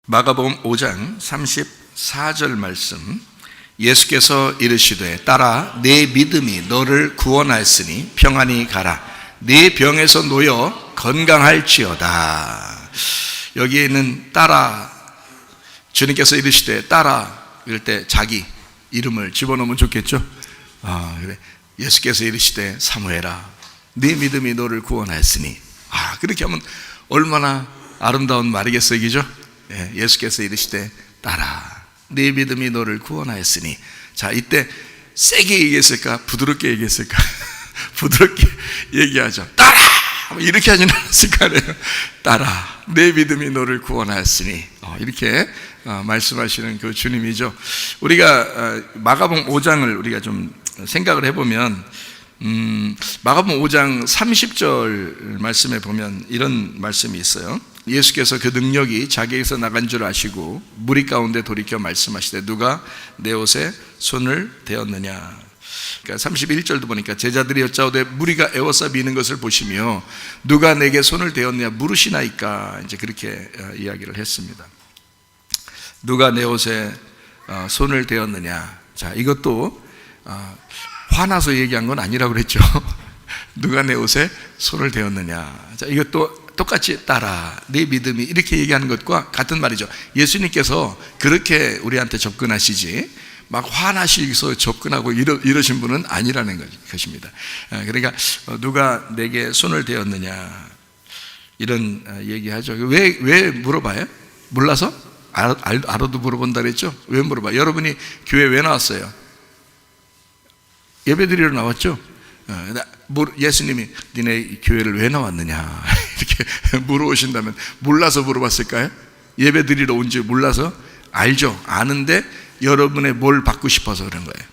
마가복음 5장 34절 말씀, 예수께서 이르시되 따라 내 믿음이 너를 구원하였으니 평안히 가라. 네 병에서 놓여 건강할지어다. 여기에 있는 따라, 주님께서 이르시되 따라 이럴 때 자기 이름을 집어넣으면 좋겠죠. 그래. 예수께서 이르시되 사무엘아 네 믿음이 너를 구원하였으니, 그렇게 하면 얼마나 아름다운 말이겠어요, 그죠? 예수께서 이르시되 따라 네 믿음이 너를 구원하였으니. 자, 이때 세게 얘기했을까? 부드럽게 얘기했을까? 부드럽게 얘기하죠. 따라! 이렇게 하진 않았을 거 아니에요. 따라 내 믿음이 너를 구원하였으니. 이렇게 말씀하시는 그 주님이죠. 우리가 마가복음 5장을 우리가 좀 생각을 해보면, 마가복음 5장 30절 말씀에 보면 이런 말씀이 있어요. 예수께서 그 능력이 자기에게서 나간 줄 아시고 무리 가운데 돌이켜 말씀하시되 누가 내 옷에 손을 대었느냐. 그러니까 31절도 보니까 제자들이 여짜오되 무리가 애워싸 미는 것을 보시며 누가 내게 손을 대었느냐 물으시나이까. 이제 그렇게 이야기를 했습니다. 누가 내 옷에 손을 대었느냐. 자, 이것도 화나서 얘기한 건 아니라고 그랬죠. 누가 내 옷에 손을 대었느냐. 자, 이것도 똑같이 따라 내 믿음이, 이렇게 얘기하는 것과 같은 말이죠. 예수님께서 그렇게 우리한테 접근하시지 막 화나시서 접근하고 이러신 분은 아니라는 것입니다. 그러니까 누가 내게 손을 대었느냐 이런 얘기하죠. 왜 물어봐요? 몰라서? 알아도 물어본다 그랬죠? 왜 물어봐요? 여러분이 교회 왜 나왔어요? 예배드리러 나왔죠? 예수님이 니네 교회를 왜 나왔느냐 이렇게 물어보신다면 몰라서 물어봤을까요? 예배드리러 온지 몰라서? 알죠. 아는데 여러분의 뭘 받고 싶어서 그런 거예요.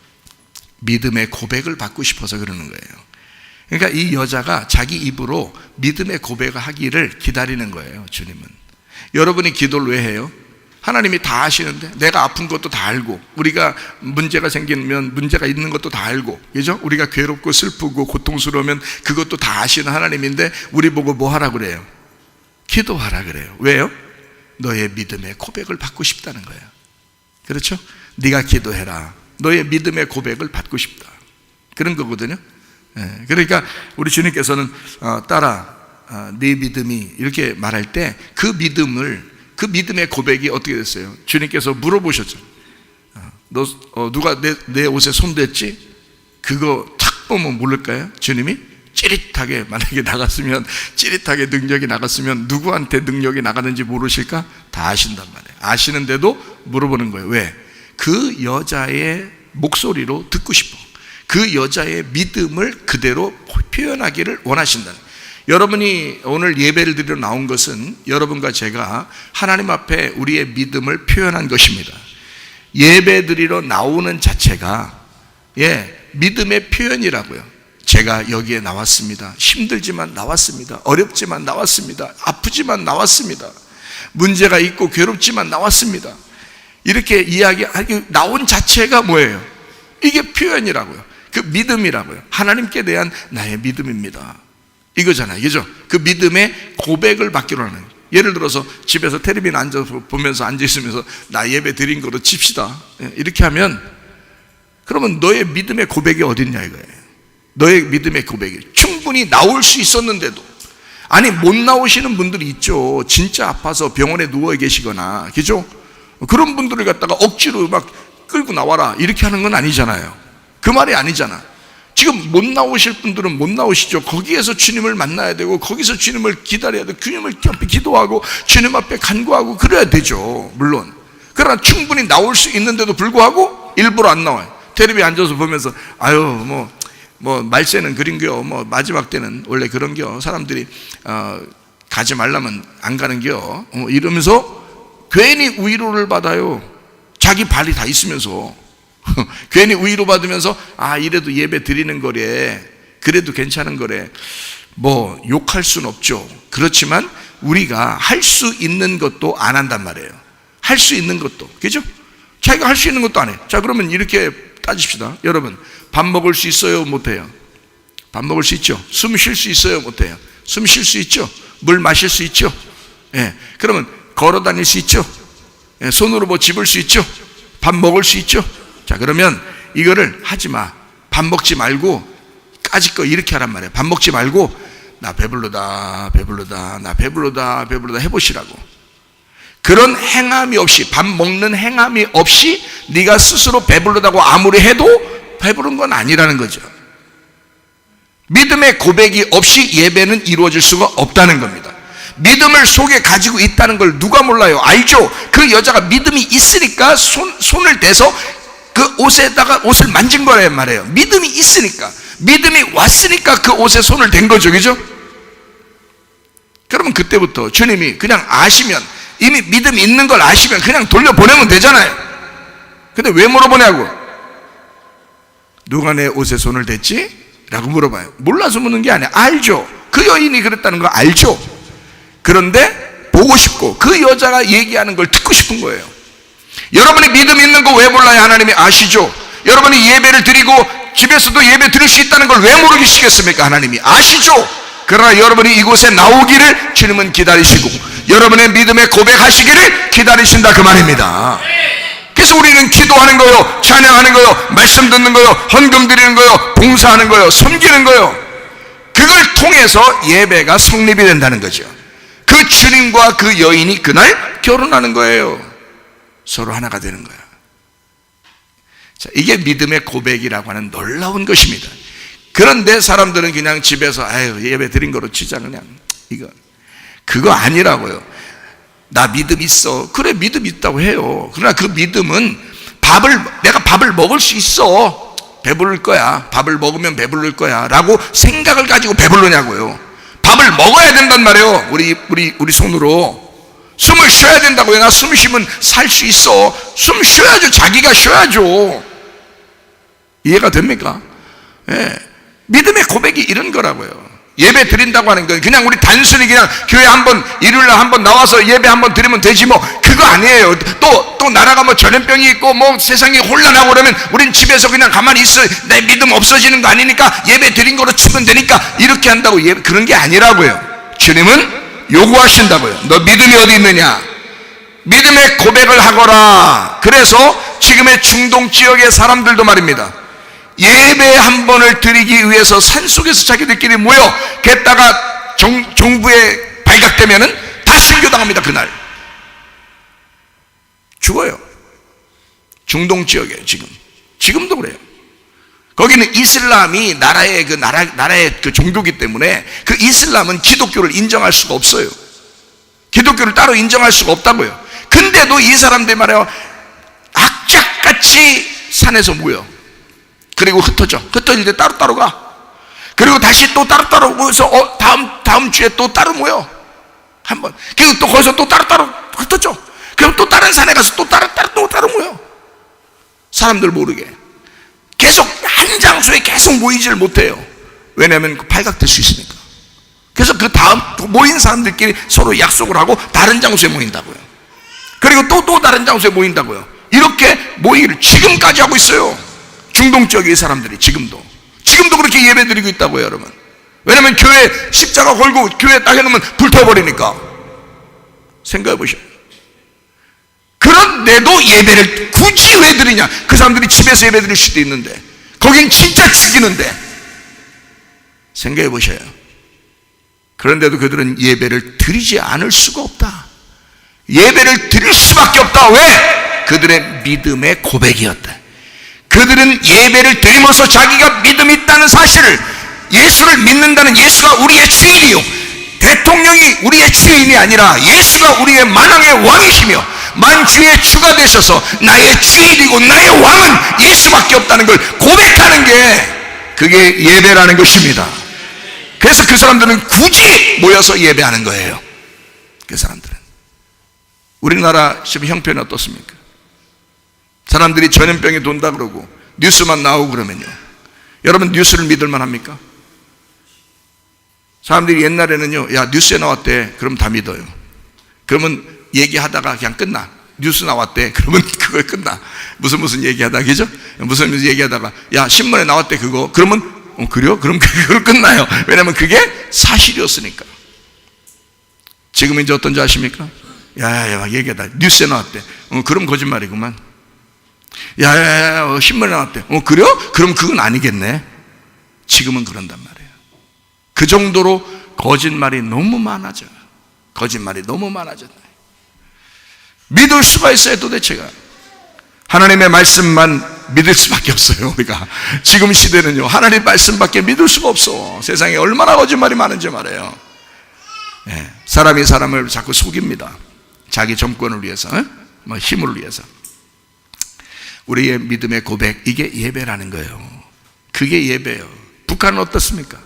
믿음의 고백을 받고 싶어서 그러는 거예요. 그러니까 이 여자가 자기 입으로 믿음의 고백을 하기를 기다리는 거예요. 주님은. 여러분이 기도를 왜 해요? 하나님이 다 아시는데, 내가 아픈 것도 다 알고, 우리가 문제가 생기면 문제가 있는 것도 다 알고, 그죠? 우리가 괴롭고 슬프고 고통스러우면 그것도 다 아시는 하나님인데 우리 보고 뭐 하라 그래요? 기도하라 그래요. 왜요? 너의 믿음의 고백을 받고 싶다는 거예요. 그렇죠? 네가 기도해라. 너의 믿음의 고백을 받고 싶다. 그런 거거든요. 그러니까 우리 주님께서는 따라 네 믿음이 이렇게 말할 때 그 믿음의 고백이 어떻게 됐어요? 주님께서 물어보셨죠. 누가 내 옷에 손댔지? 그거 탁 보면 모를까요? 주님이 찌릿하게, 만약에 나갔으면, 찌릿하게 능력이 나갔으면 누구한테 능력이 나가는지 모르실까? 다 아신단 말이에요. 아시는데도 물어보는 거예요. 왜? 그 여자의 목소리로 듣고 싶어. 그 여자의 믿음을 그대로 표현하기를 원하신다는 거예요. 여러분이 오늘 예배를 드리러 나온 것은 여러분과 제가 하나님 앞에 우리의 믿음을 표현한 것입니다. 예배 드리러 나오는 자체가 믿음의 표현이라고요. 제가 여기에 나왔습니다. 힘들지만 나왔습니다. 어렵지만 나왔습니다. 아프지만 나왔습니다. 문제가 있고 괴롭지만 나왔습니다. 이렇게 이야기하기 나온 자체가 뭐예요? 이게 표현이라고요. 그 믿음이라고요. 하나님께 대한 나의 믿음입니다. 이거잖아요. 그죠? 그 믿음의 고백을 받기로 하는. 예를 들어서 집에서 텔레비전 앉아서 보면서 앉아있으면서 나 예배 드린 거로 칩시다. 이렇게 하면, 그러면 너의 믿음의 고백이 어딨냐 이거예요. 너의 믿음의 고백이 충분히 나올 수 있었는데도, 아니 못 나오시는 분들이 있죠. 진짜 아파서 병원에 누워 계시거나, 그죠? 그런 분들을 갖다가 억지로 막 끌고 나와라 이렇게 하는 건 아니잖아요. 그 말이 아니잖아. 지금 못 나오실 분들은 못 나오시죠. 거기에서 주님을 만나야 되고, 거기서 주님을 기다려야 되고, 주님을 앞에 기도하고 주님 앞에 간구하고 그래야 되죠. 물론. 그러나 충분히 나올 수 있는데도 불구하고 일부러 안 나와요. 텔레비에 앉아서 보면서 뭐 말세는 그린겨, 뭐 마지막 때는 원래 그런겨, 사람들이 가지 말라면 안 가는겨, 이러면서 괜히 위로를 받아요. 자기 발이 다 있으면서 괜히 위로 받으면서 이래도 예배 드리는 거래, 그래도 괜찮은 거래. 뭐 욕할 수는 없죠. 그렇지만 우리가 할 수 있는 것도 안 한단 말이에요. 할 수 있는 것도, 그죠? 자기가 할 수 있는 것도 안 해. 자, 그러면 이렇게 따집시다. 여러분, 밥 먹을 수 있어요? 못해요? 밥 먹을 수 있죠? 숨 쉴 수 있어요? 못해요? 숨 쉴 수 있죠? 물 마실 수 있죠? 그러면 걸어 다닐 수 있죠? 손으로 뭐 집을 수 있죠? 밥 먹을 수 있죠? 자, 그러면 이거를 하지 마. 밥 먹지 말고 까짓 거 이렇게 하란 말이에요. 밥 먹지 말고 나 배불러다 배불러다 나 배불러다 배불러다 해보시라고. 그런 행함이 없이, 밥 먹는 행함이 없이 네가 스스로 배불러다고 아무리 해도 배부른 건 아니라는 거죠. 믿음의 고백이 없이 예배는 이루어질 수가 없다는 겁니다. 믿음을 속에 가지고 있다는 걸 누가 몰라요? 알죠? 그 여자가 믿음이 있으니까 손을 대서 그 옷에다가 옷을 만진 거란 말이에요. 믿음이 있으니까, 믿음이 왔으니까 그 옷에 손을 댄 거죠. 그죠? 그러면 그때부터 주님이 그냥 아시면, 이미 믿음이 있는 걸 아시면 그냥 돌려보내면 되잖아요. 근데 왜 물어보냐고. 누가 내 옷에 손을 댔지? 라고 물어봐요. 몰라서 묻는 게 아니야. 알죠. 그 여인이 그랬다는 거 알죠. 그런데 보고 싶고 그 여자가 얘기하는 걸 듣고 싶은 거예요. 여러분이 믿음 있는 거 왜 몰라요? 하나님이 아시죠. 여러분이 예배를 드리고 집에서도 예배 드릴 수 있다는 걸 왜 모르시겠습니까? 하나님이 아시죠. 그러나 여러분이 이곳에 나오기를 주님은 기다리시고 여러분의 믿음에 고백하시기를 기다리신다, 그 말입니다. 그래서 우리는 기도하는 거요, 찬양하는 거요, 말씀 듣는 거요, 헌금 드리는 거요, 봉사하는 거요, 섬기는 거요. 그걸 통해서 예배가 성립이 된다는 거죠. 그 주님과 그 여인이 그날 결혼하는 거예요. 서로 하나가 되는 거야. 자, 이게 믿음의 고백이라고 하는 놀라운 것입니다. 그런데 사람들은 그냥 집에서 아유 예배 드린 거로 치자, 그냥 그거 아니라고요. 나 믿음 있어. 그래, 믿음 있다고 해요. 그러나 그 믿음은 내가 밥을 먹을 수 있어. 배부를 거야. 밥을 먹으면 배부를 거야. 라고 생각을 가지고 배부르냐고요. 밥을 먹어야 된단 말이에요. 우리 손으로. 숨을 쉬어야 된다고요. 나 숨 쉬면 살 수 있어. 숨 쉬어야죠. 자기가 쉬어야죠. 이해가 됩니까? 예. 믿음의 고백이 이런 거라고요. 예배 드린다고 하는 건 그냥 우리 단순히 그냥 교회 한번 일요일날 한번 나와서 예배 한번 드리면 되지 뭐, 그거 아니에요. 또 나라가 뭐 전염병이 있고 뭐 세상이 혼란하고 그러면 우린 집에서 그냥 가만히 있어. 내 믿음 없어지는 거 아니니까 예배 드린 거로 치면 되니까 이렇게 한다고, 그런 게 아니라고요. 주님은 요구하신다고요. 너 믿음이 어디 있느냐? 믿음의 고백을 하거라. 그래서 지금의 중동 지역의 사람들도 말입니다, 예배 한 번을 드리기 위해서 산속에서 자기들끼리 모여 겠다가 정부에 발각되면은 다 순교당합니다. 그날 죽어요. 중동 지역에 지금도 그래요. 거기는 이슬람이 나라의 그 종교기 때문에 그 이슬람은 기독교를 인정할 수가 없어요. 기독교를 따로 인정할 수가 없다고요. 근데도 이 사람들 말이에요, 악착같이 산에서 모여. 그리고 흩어질 때 따로 가. 그리고 다시 또 따로 모여서 다음 주에 또 따로 모여 한번. 그리고 또 거기서 또 따로 흩어져. 그럼 또 다른 산에 가서 또 따로 모여. 사람들 모르게 계속 한 장소에 계속 모이지를 못해요. 왜냐하면 발각될 수 있으니까. 그래서 그 다음 모인 사람들끼리 서로 약속을 하고 다른 장소에 모인다고요. 그리고 또 다른 장소에 모인다고요. 이렇게 모이기를 지금까지 하고 있어요. 중동 지역의 사람들이 지금도 그렇게 예배드리고 있다고요, 여러분. 왜냐하면 교회 십자가 걸고 교회 딱 해놓으면 불태워버리니까. 생각해 보셔요. 그런데도 예배를 굳이 왜 드리냐? 그 사람들이 집에서 예배 드릴 수도 있는데, 거긴 진짜 죽이는데. 생각해 보셔요. 그런데도 그들은 예배를 드리지 않을 수가 없다. 예배를 드릴 수밖에 없다. 왜? 그들의 믿음의 고백이었다. 그들은 예배를 드리면서 자기가 믿음이 있다는 사실을, 예수를 믿는다는, 예수가 우리의 주인이요, 대통령이 우리의 주인이 아니라 예수가 우리의 만왕의 왕이시며 만주의 주가 되셔서 나의 주인이고 나의 왕은 예수밖에 없다는 걸 고백하는 게, 그게 예배라는 것입니다. 그래서 그 사람들은 굳이 모여서 예배하는 거예요. 그 사람들은. 우리나라 지금 형편이 어떻습니까? 사람들이 전염병이 돈다 그러고 뉴스만 나오고 그러면요, 여러분 뉴스를 믿을만 합니까? 사람들이 옛날에는요, 야 뉴스에 나왔대, 그럼 다 믿어요. 그러면 얘기하다가 그냥 끝나. 뉴스 나왔대, 그러면 그걸 끝나. 무슨 얘기하다가, 그죠? 무슨 얘기하다가 야 신문에 나왔대, 그거, 그러면 그래요? 그럼 그걸 끝나요. 왜냐하면 그게 사실이었으니까. 지금 이제 어떤지 아십니까? 야야야 막 얘기하다 뉴스에 나왔대. 그럼 거짓말이구만. 야야야 신문에 나왔대. 그래요? 그럼 그건 아니겠네. 지금은 그런단 말이에요. 그 정도로 거짓말이 너무 많아져. 거짓말이 너무 많아졌네. 믿을 수가 있어요. 도대체가 하나님의 말씀만 믿을 수밖에 없어요. 우리가 지금 시대는요 하나님 말씀밖에 믿을 수가 없어. 세상에 얼마나 거짓말이 많은지 말해요. 사람이 사람을 자꾸 속입니다. 자기 정권을 위해서, 힘을 위해서. 우리의 믿음의 고백, 이게 예배라는 거예요. 그게 예배예요. 북한은 어떻습니까?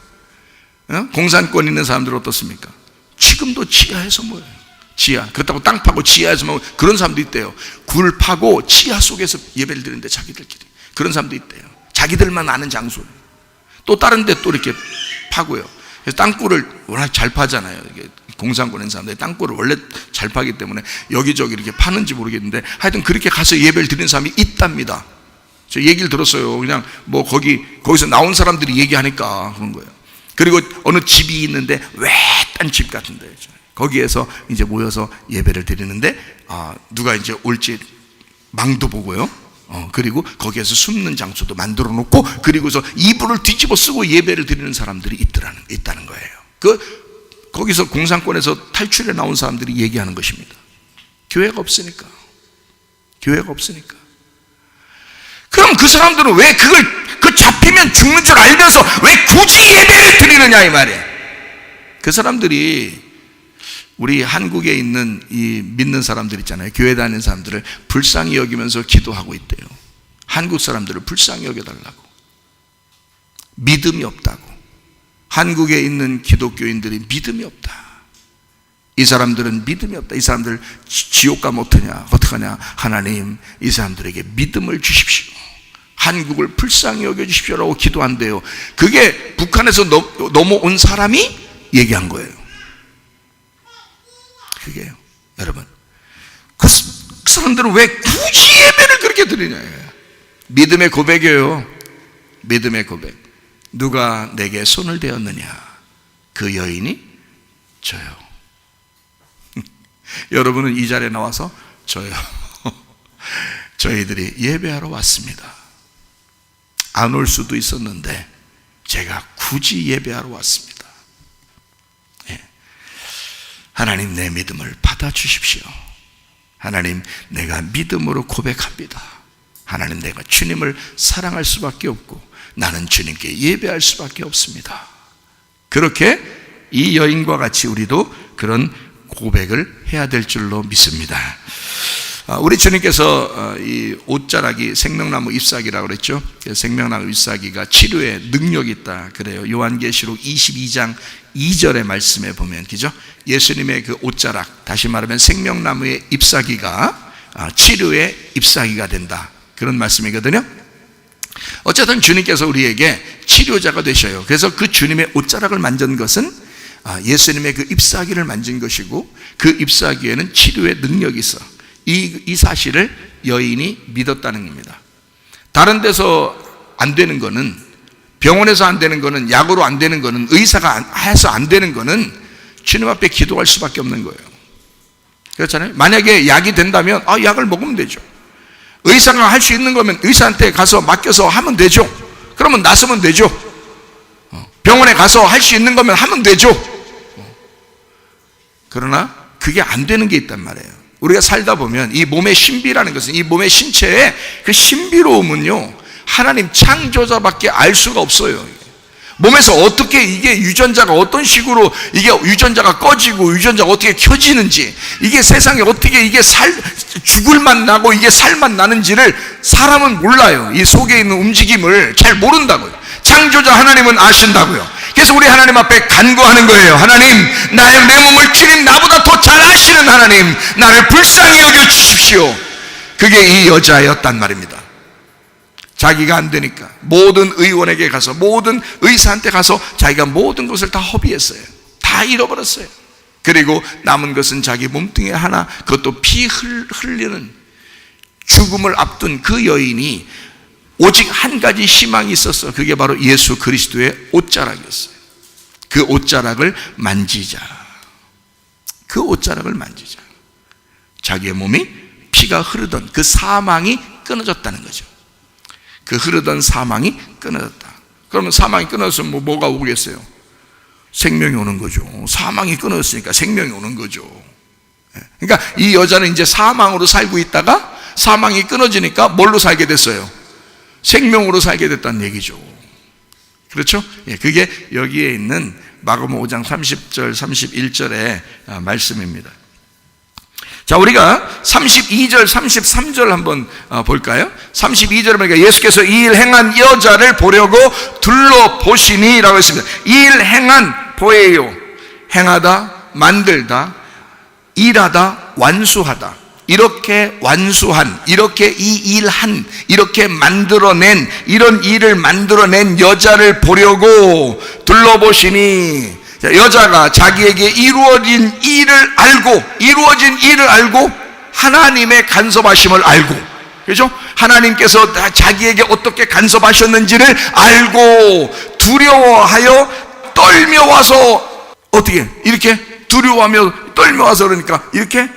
공산권 있는 사람들은 어떻습니까? 지금도 지하에서 모여요. 지하. 그렇다고 땅 파고 지하에서 모여. 그런 사람도 있대요. 굴 파고 지하 속에서 예배를 드리는데 자기들끼리. 그런 사람도 있대요. 자기들만 아는 장소. 또 다른 데 또 이렇게 파고요. 그래서 땅굴을 워낙 잘 파잖아요. 이게 공산권 있는 사람들이 땅굴을 원래 잘 파기 때문에 여기저기 이렇게 파는지 모르겠는데 하여튼 그렇게 가서 예배를 드리는 사람이 있답니다. 저 얘기를 들었어요. 그냥 뭐 거기서 나온 사람들이 얘기하니까 그런 거예요. 그리고 어느 집이 있는데 외딴 집 같은데 거기에서 이제 모여서 예배를 드리는데 누가 이제 올지 망도 보고요. 그리고 거기에서 숨는 장소도 만들어 놓고 그리고서 이불을 뒤집어 쓰고 예배를 드리는 사람들이 있다는 거예요. 거기서 공산권에서 탈출해 나온 사람들이 얘기하는 것입니다. 교회가 없으니까. 그럼 그 사람들은 왜 그 잡히면 죽는 줄 알면서 왜 굳이 예배를 드리느냐 이 말이에요. 그 사람들이 우리 한국에 있는 이 믿는 사람들 있잖아요. 교회 다니는 사람들을 불쌍히 여기면서 기도하고 있대요. 한국 사람들을 불쌍히 여겨달라고. 믿음이 없다고. 한국에 있는 기독교인들이 믿음이 없다. 이 사람들은 믿음이 없다. 이 사람들 지옥 가면 어떡하냐. 하나님 이 사람들에게 믿음을 주십시오. 한국을 불쌍히 여겨주십시오라고 기도한대요. 그게 북한에서 넘어온 사람이 얘기한 거예요. 그게요. 여러분 그 사람들은 왜 굳이 예배를 그렇게 드리냐예요. 믿음의 고백이에요. 믿음의 고백. 누가 내게 손을 대었느냐? 그 여인이 저요. 여러분은 이 자리에 나와서 저요. 저희들이 예배하러 왔습니다. 안 올 수도 있었는데 제가 굳이 예배하러 왔습니다. 하나님 내 믿음을 받아주십시오. 하나님 내가 믿음으로 고백합니다. 하나님 내가 주님을 사랑할 수밖에 없고 나는 주님께 예배할 수밖에 없습니다. 그렇게 이 여인과 같이 우리도 그런 고백을 해야 될 줄로 믿습니다. 우리 주님께서 이 옷자락이 생명나무 잎사귀라고 그랬죠. 생명나무 잎사귀가 치료에 능력이 있다 그래요. 요한계시록 22장 2절의 말씀에 보면 그죠? 예수님의 그 옷자락, 다시 말하면 생명나무의 잎사귀가 치료의 잎사귀가 된다, 그런 말씀이거든요. 어쨌든 주님께서 우리에게 치료자가 되셔요. 그래서 그 주님의 옷자락을 만진 것은 예수님의 그 잎사귀를 만진 것이고 그 잎사귀에는 치료의 능력이 있어. 이 사실을 여인이 믿었다는 겁니다. 다른 데서 안 되는 거는, 병원에서 안 되는 거는, 약으로 안 되는 거는, 의사가 해서 안 되는 거는 주님 앞에 기도할 수밖에 없는 거예요. 그렇잖아요. 만약에 약이 된다면 약을 먹으면 되죠. 의사가 할 수 있는 거면 의사한테 가서 맡겨서 하면 되죠. 그러면 나서면 되죠. 병원에 가서 할 수 있는 거면 하면 되죠. 그러나 그게 안 되는 게 있단 말이에요. 우리가 살다 보면 이 몸의 신비라는 것은, 이 몸의 신체의 그 신비로움은요, 하나님 창조자밖에 알 수가 없어요. 몸에서 어떻게 이게 유전자가 어떤 식으로 이게 유전자가 꺼지고 유전자가 어떻게 켜지는지, 이게 세상에 어떻게 이게 죽을 맛 나고 이게 살맛 나는지를 사람은 몰라요. 이 속에 있는 움직임을 잘 모른다고요. 창조자 하나님은 아신다고요. 그래서 우리 하나님 앞에 간구하는 거예요. 하나님, 내 몸을 주님 나보다 더 잘 아시는 하나님, 나를 불쌍히 여겨 주십시오. 그게 이 여자였단 말입니다. 자기가 안 되니까 모든 의원에게 가서, 모든 의사한테 가서 자기가 모든 것을 다 허비했어요. 다 잃어버렸어요. 그리고 남은 것은 자기 몸뚱이 하나, 그것도 피 흘리는 죽음을 앞둔 그 여인이 오직 한 가지 희망이 있었어. 그게 바로 예수 그리스도의 옷자락이었어요. 그 옷자락을 만지자. 그 옷자락을 만지자. 자기의 몸이 피가 흐르던 그 사망이 끊어졌다는 거죠. 그 흐르던 사망이 끊어졌다. 그러면 사망이 끊어졌으면 뭐가 오겠어요? 생명이 오는 거죠. 사망이 끊어졌으니까 생명이 오는 거죠. 그러니까 이 여자는 이제 사망으로 살고 있다가 사망이 끊어지니까 뭘로 살게 됐어요? 생명으로 살게 됐다는 얘기죠. 그렇죠? 그게 여기에 있는 마가복음 5장 30절 31절의 말씀입니다. 자, 우리가 32절 33절 한번 볼까요? 32절을 보니까 예수께서 이 일 행한 여자를 보려고 둘러보시니 라고 했습니다. 이 일 행한, 보예요. 행하다, 만들다, 일하다, 완수하다. 이렇게 완수한, 이렇게 이 일한, 이렇게 만들어낸, 이런 일을 만들어낸 여자를 보려고 둘러보시니, 여자가 자기에게 이루어진 일을 알고 하나님의 간섭하심을 알고, 그렇죠? 하나님께서 자기에게 어떻게 간섭하셨는지를 알고 두려워하여 떨며와서, 어떻게 이렇게 두려워하며 떨며와서, 그러니까 이렇게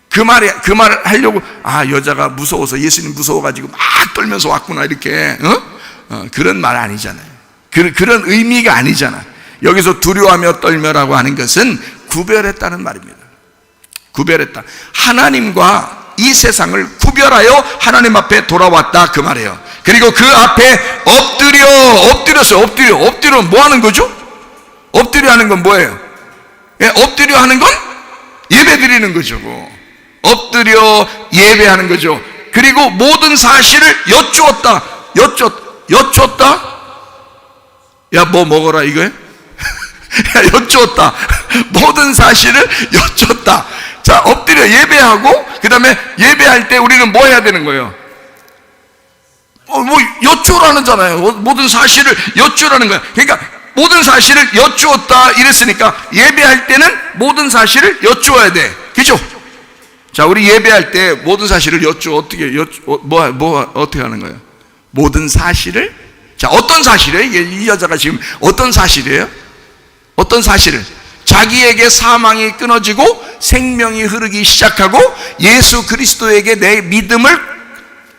그 말을 하려고, 여자가 무서워서, 예수님 무서워가지고 막 떨면서 왔구나, 이렇게 그런 말 아니잖아요. 그런 의미가 아니잖아. 여기서 두려워하며 떨며라고 하는 것은 구별했다는 말입니다. 구별했다. 하나님과 이 세상을 구별하여 하나님 앞에 돌아왔다, 그 말이에요. 그리고 그 앞에 엎드렸어요. 엎드려 뭐 하는 거죠? 엎드려 하는 건 뭐예요? 엎드려 하는 건 예배 드리는 거죠. 엎드려 예배하는 거죠. 그리고 모든 사실을 여쭈었다. 야, 뭐 먹어라 이거예요? 여쭈었다. 모든 사실을 여쭈었다. 자, 엎드려 예배하고, 그 다음에 예배할 때 우리는 뭐 해야 되는 거예요? 여쭈라는 잖아요. 모든 사실을 여쭈라는 거야. 그러니까 모든 사실을 여쭈었다 이랬으니까 예배할 때는 모든 사실을 여쭈어야 돼. 그죠? 자, 우리 예배할 때 모든 사실을 어떻게 하는 거예요? 모든 사실을, 자, 어떤 사실이에요? 이 여자가 지금 어떤 사실이에요? 어떤 사실을? 자기에게 사망이 끊어지고 생명이 흐르기 시작하고 예수 그리스도에게 내 믿음을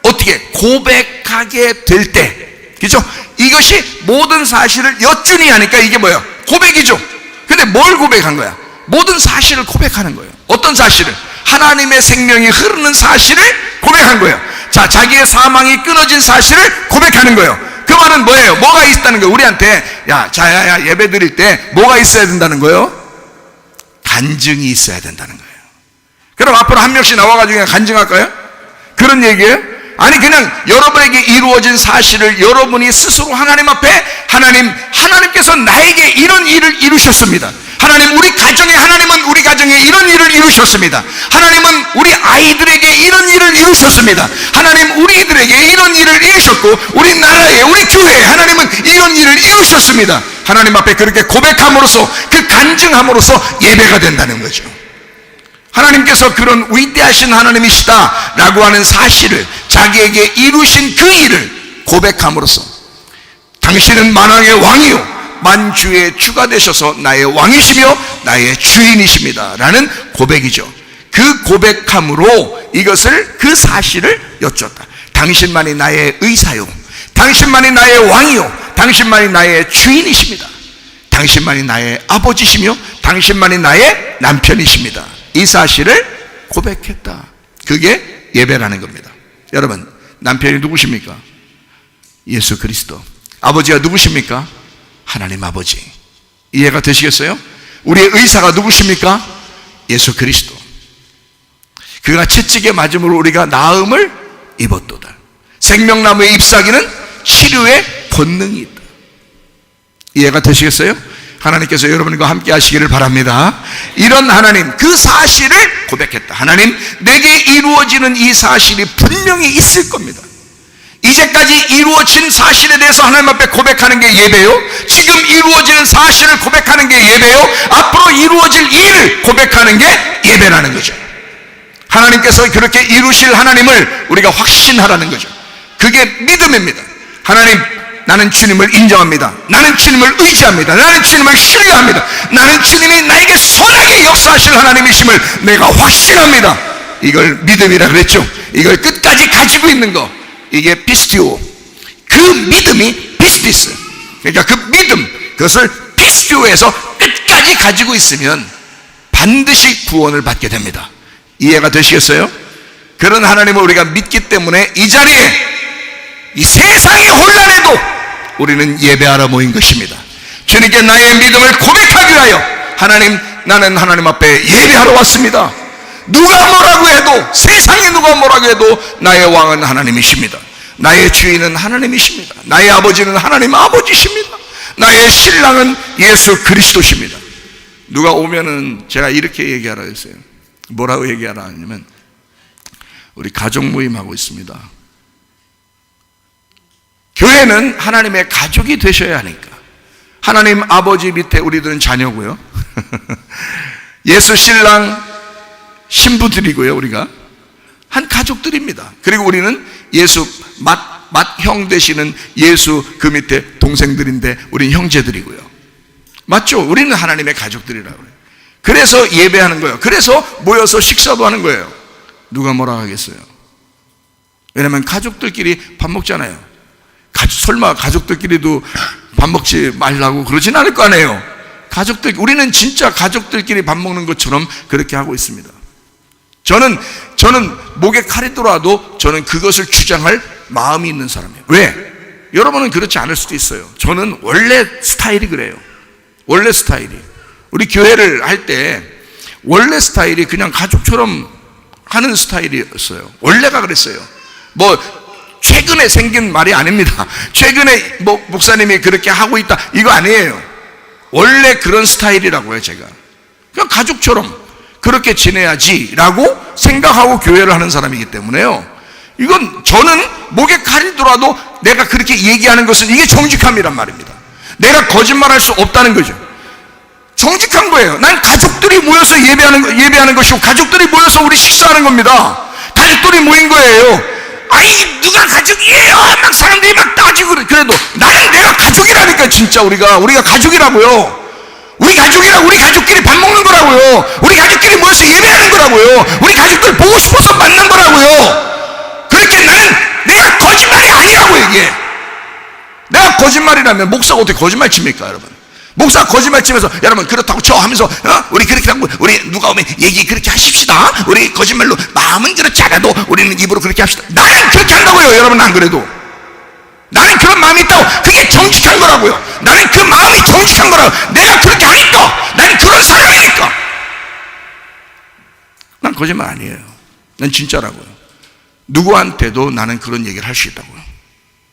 어떻게 고백하게 될 때, 그죠? 이것이 모든 사실을 여쭈니 하니까 이게 뭐예요? 고백이죠. 근데 뭘 고백한 거야? 모든 사실을 고백하는 거예요. 어떤 사실을? 하나님의 생명이 흐르는 사실을 고백한 거예요. 자, 자기의 사망이 끊어진 사실을 고백하는 거예요. 그 말은 뭐예요? 뭐가 있다는 거예요? 우리한테, 자야야, 예배 드릴 때 뭐가 있어야 된다는 거예요? 간증이 있어야 된다는 거예요. 그럼 앞으로 한 명씩 나와가지고 그냥 간증할까요? 그런 얘기예요? 아니, 그냥 여러분에게 이루어진 사실을 여러분이 스스로 하나님 앞에, 하나님께서 나에게 이런 일을 이루셨습니다. 하나님은 우리 가정에 이런 일을 이루셨습니다. 하나님은 우리 아이들에게 이런 일을 이루셨습니다. 하나님 우리들에게 이런 일을 이루셨고, 우리 나라에, 우리 교회에 하나님은 이런 일을 이루셨습니다. 하나님 앞에 그렇게 고백함으로써, 그 간증함으로써 예배가 된다는 거죠. 하나님께서 그런 위대하신 하나님이시다 라고 하는 사실을, 자기에게 이루신 그 일을 고백함으로써, 당신은 만왕의 왕이요 만주의 주가 되셔서 나의 왕이시며 나의 주인이십니다 라는 고백이죠. 그 고백함으로 이것을, 그 사실을 여쭈었다. 당신만이 나의 의사요, 당신만이 나의 왕이요, 당신만이 나의 주인이십니다. 당신만이 나의 아버지시며 당신만이 나의 남편이십니다. 이 사실을 고백했다. 그게 예배라는 겁니다. 여러분, 남편이 누구십니까? 예수 그리스도. 아버지가 누구십니까? 하나님 아버지. 이해가 되시겠어요? 우리의 의사가 누구십니까? 예수 그리스도. 그가 채찍에 맞음으로 우리가 나음을 입었도다. 생명나무의 잎사귀는 치료의 권능이 있다. 이해가 되시겠어요? 하나님께서 여러분과 함께 하시기를 바랍니다. 이런 하나님, 그 사실을 고백했다. 하나님, 내게 이루어지는 이 사실이 분명히 있을 겁니다. 이제까지 이루어진 사실에 대해서 하나님 앞에 고백하는 게 예배요, 지금 이루어지는 사실을 고백하는 게 예배요, 앞으로 이루어질 일을 고백하는 게 예배라는 거죠. 하나님께서 그렇게 이루실 하나님을 우리가 확신하라는 거죠. 그게 믿음입니다. 하나님, 나는 주님을 인정합니다. 나는 주님을 의지합니다. 나는 주님을 신뢰합니다. 나는 주님이 나에게 선하게 역사하실 하나님이심을 내가 확신합니다. 이걸 믿음이라 그랬죠. 이걸 끝까지 가지고 있는 거, 이게 피스티오. 그 믿음이 피스티스. 그러니까 그 믿음, 그것을 피스티오에서 끝까지 가지고 있으면 반드시 구원을 받게 됩니다. 이해가 되시겠어요? 그런 하나님을 우리가 믿기 때문에 이 자리에, 이 세상의 혼란에도 우리는 예배하러 모인 것입니다. 주님께 나의 믿음을 고백하기 위하여, 하나님, 나는 하나님 앞에 예배하러 왔습니다. 누가 뭐라고 해도, 세상에 누가 뭐라고 해도 나의 왕은 하나님이십니다. 나의 주인은 하나님이십니다. 나의 아버지는 하나님 아버지십니다. 나의 신랑은 예수 그리스도십니다. 누가 오면은 제가 이렇게 얘기하라 했어요. 뭐라고 얘기하라 하냐면, 우리 가족 모임하고 있습니다. 교회는 하나님의 가족이 되셔야 하니까. 하나님 아버지 밑에 우리들은 자녀고요. 예수 신랑 신부들이고요. 우리가 한 가족들입니다. 그리고 우리는 예수 맏형 되시는 예수 그 밑에 동생들인데 우리는 형제들이고요. 맞죠? 우리는 하나님의 가족들이라고 그래요. 그래서 예배하는 거예요. 그래서 모여서 식사도 하는 거예요. 누가 뭐라 하겠어요? 왜냐하면 가족들끼리 밥 먹잖아요. 설마 가족들끼리도 밥 먹지 말라고 그러진 않을 거 아니에요. 우리는 진짜 가족들끼리 밥 먹는 것처럼 그렇게 하고 있습니다. 저는 목에 칼이 들어와도 저는 그것을 주장할 마음이 있는 사람이에요. 왜? 여러분은 그렇지 않을 수도 있어요. 저는 원래 스타일이 그래요. 원래 스타일이. 우리 교회를 할 때 원래 스타일이 그냥 가족처럼 하는 스타일이었어요. 원래가 그랬어요. 최근에 생긴 말이 아닙니다. 최근에 목사님이 그렇게 하고 있다, 이거 아니에요. 원래 그런 스타일이라고요. 제가 그냥 가족처럼 그렇게 지내야지라고 생각하고 교회를 하는 사람이기 때문에요. 이건 저는 목에 칼이 들어와도 내가 그렇게 얘기하는 것은 이게 정직함이란 말입니다. 내가 거짓말할 수 없다는 거죠. 정직한 거예요. 난 가족들이 모여서 예배하는 것이고, 가족들이 모여서 우리 식사하는 겁니다. 가족들이 모인 거예요. 아이, 누가 가족이에요? 막 사람들이 막 따지고 그래도 나는 내가 가족이라니까. 진짜 우리가 가족이라고요. 우리 가족끼리 밥 먹는 거라고요. 우리 가족끼리 모여서 예배하는 거라고요. 우리 가족들 보고 싶어서 만난 거라고요. 그렇게 내가 거짓말이 아니라고 얘기해. 내가 거짓말이라면 목사가 어떻게 거짓말 칩니까, 여러분? 목사가 거짓말 치면서 여러분 그렇다고 쳐 하면서 우리 그렇게 하고, 우리 누가 오면 얘기 그렇게 하십시다. 우리 거짓말로 마음은 그렇지 않아도 우리는 입으로 그렇게 합시다. 나는 그렇게 한다고요. 여러분, 안 그래도 나는 그런 마음이 있다고. 그게 정직한 거라고요. 나는 그 마음이 정직한 거라고. 내가 그렇게 하니까, 나는 그런 사람이니까. 난 거짓말 아니에요. 난 진짜라고요. 누구한테도 나는 그런 얘기를 할 수 있다고요.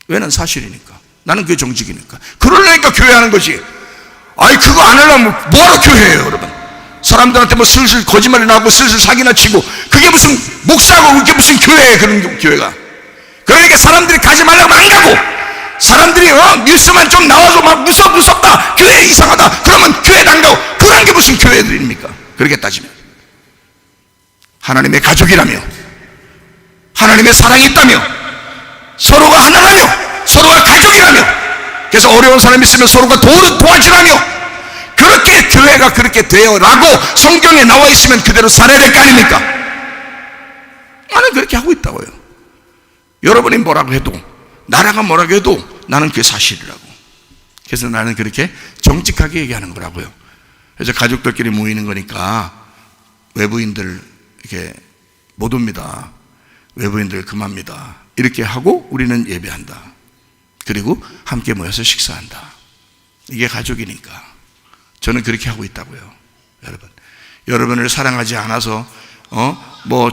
왜? 난 사실이니까. 나는 그게 정직이니까. 그러려니까 교회하는 거지. 아이, 그거 안 하려면 뭐하러 교회해요, 여러분? 사람들한테 슬슬 거짓말이 나오고 슬슬 사기나 치고, 그게 무슨 목사고 그게 무슨 교회예요, 그런 교회가. 그러니까 사람들이 가지 말라고 안 가고, 사람들이 뉴스만 좀 나와서 막 무섭다, 교회 이상하다, 그러면 교회 안 가고, 그런 게 무슨 교회들입니까? 그렇게 따지면 하나님의 가족이라며, 하나님의 사랑이 있다며, 서로가 하나라며, 서로가 가족이라며, 그래서 어려운 사람이 있으면 서로가 도와주라며, 그렇게 교회가 그렇게 되어라고 성경에 나와 있으면 그대로 살아야 될 거 아닙니까? 나는 그렇게 하고 있다고요. 여러분이 뭐라고 해도, 나라가 뭐라고 해도 나는 그게 사실이라고. 그래서 나는 그렇게 정직하게 얘기하는 거라고요. 그래서 가족들끼리 모이는 거니까 외부인들 이렇게 못 옵니다. 외부인들 금합니다. 이렇게 하고 우리는 예배한다. 그리고 함께 모여서 식사한다. 이게 가족이니까. 저는 그렇게 하고 있다고요. 여러분을 사랑하지 않아서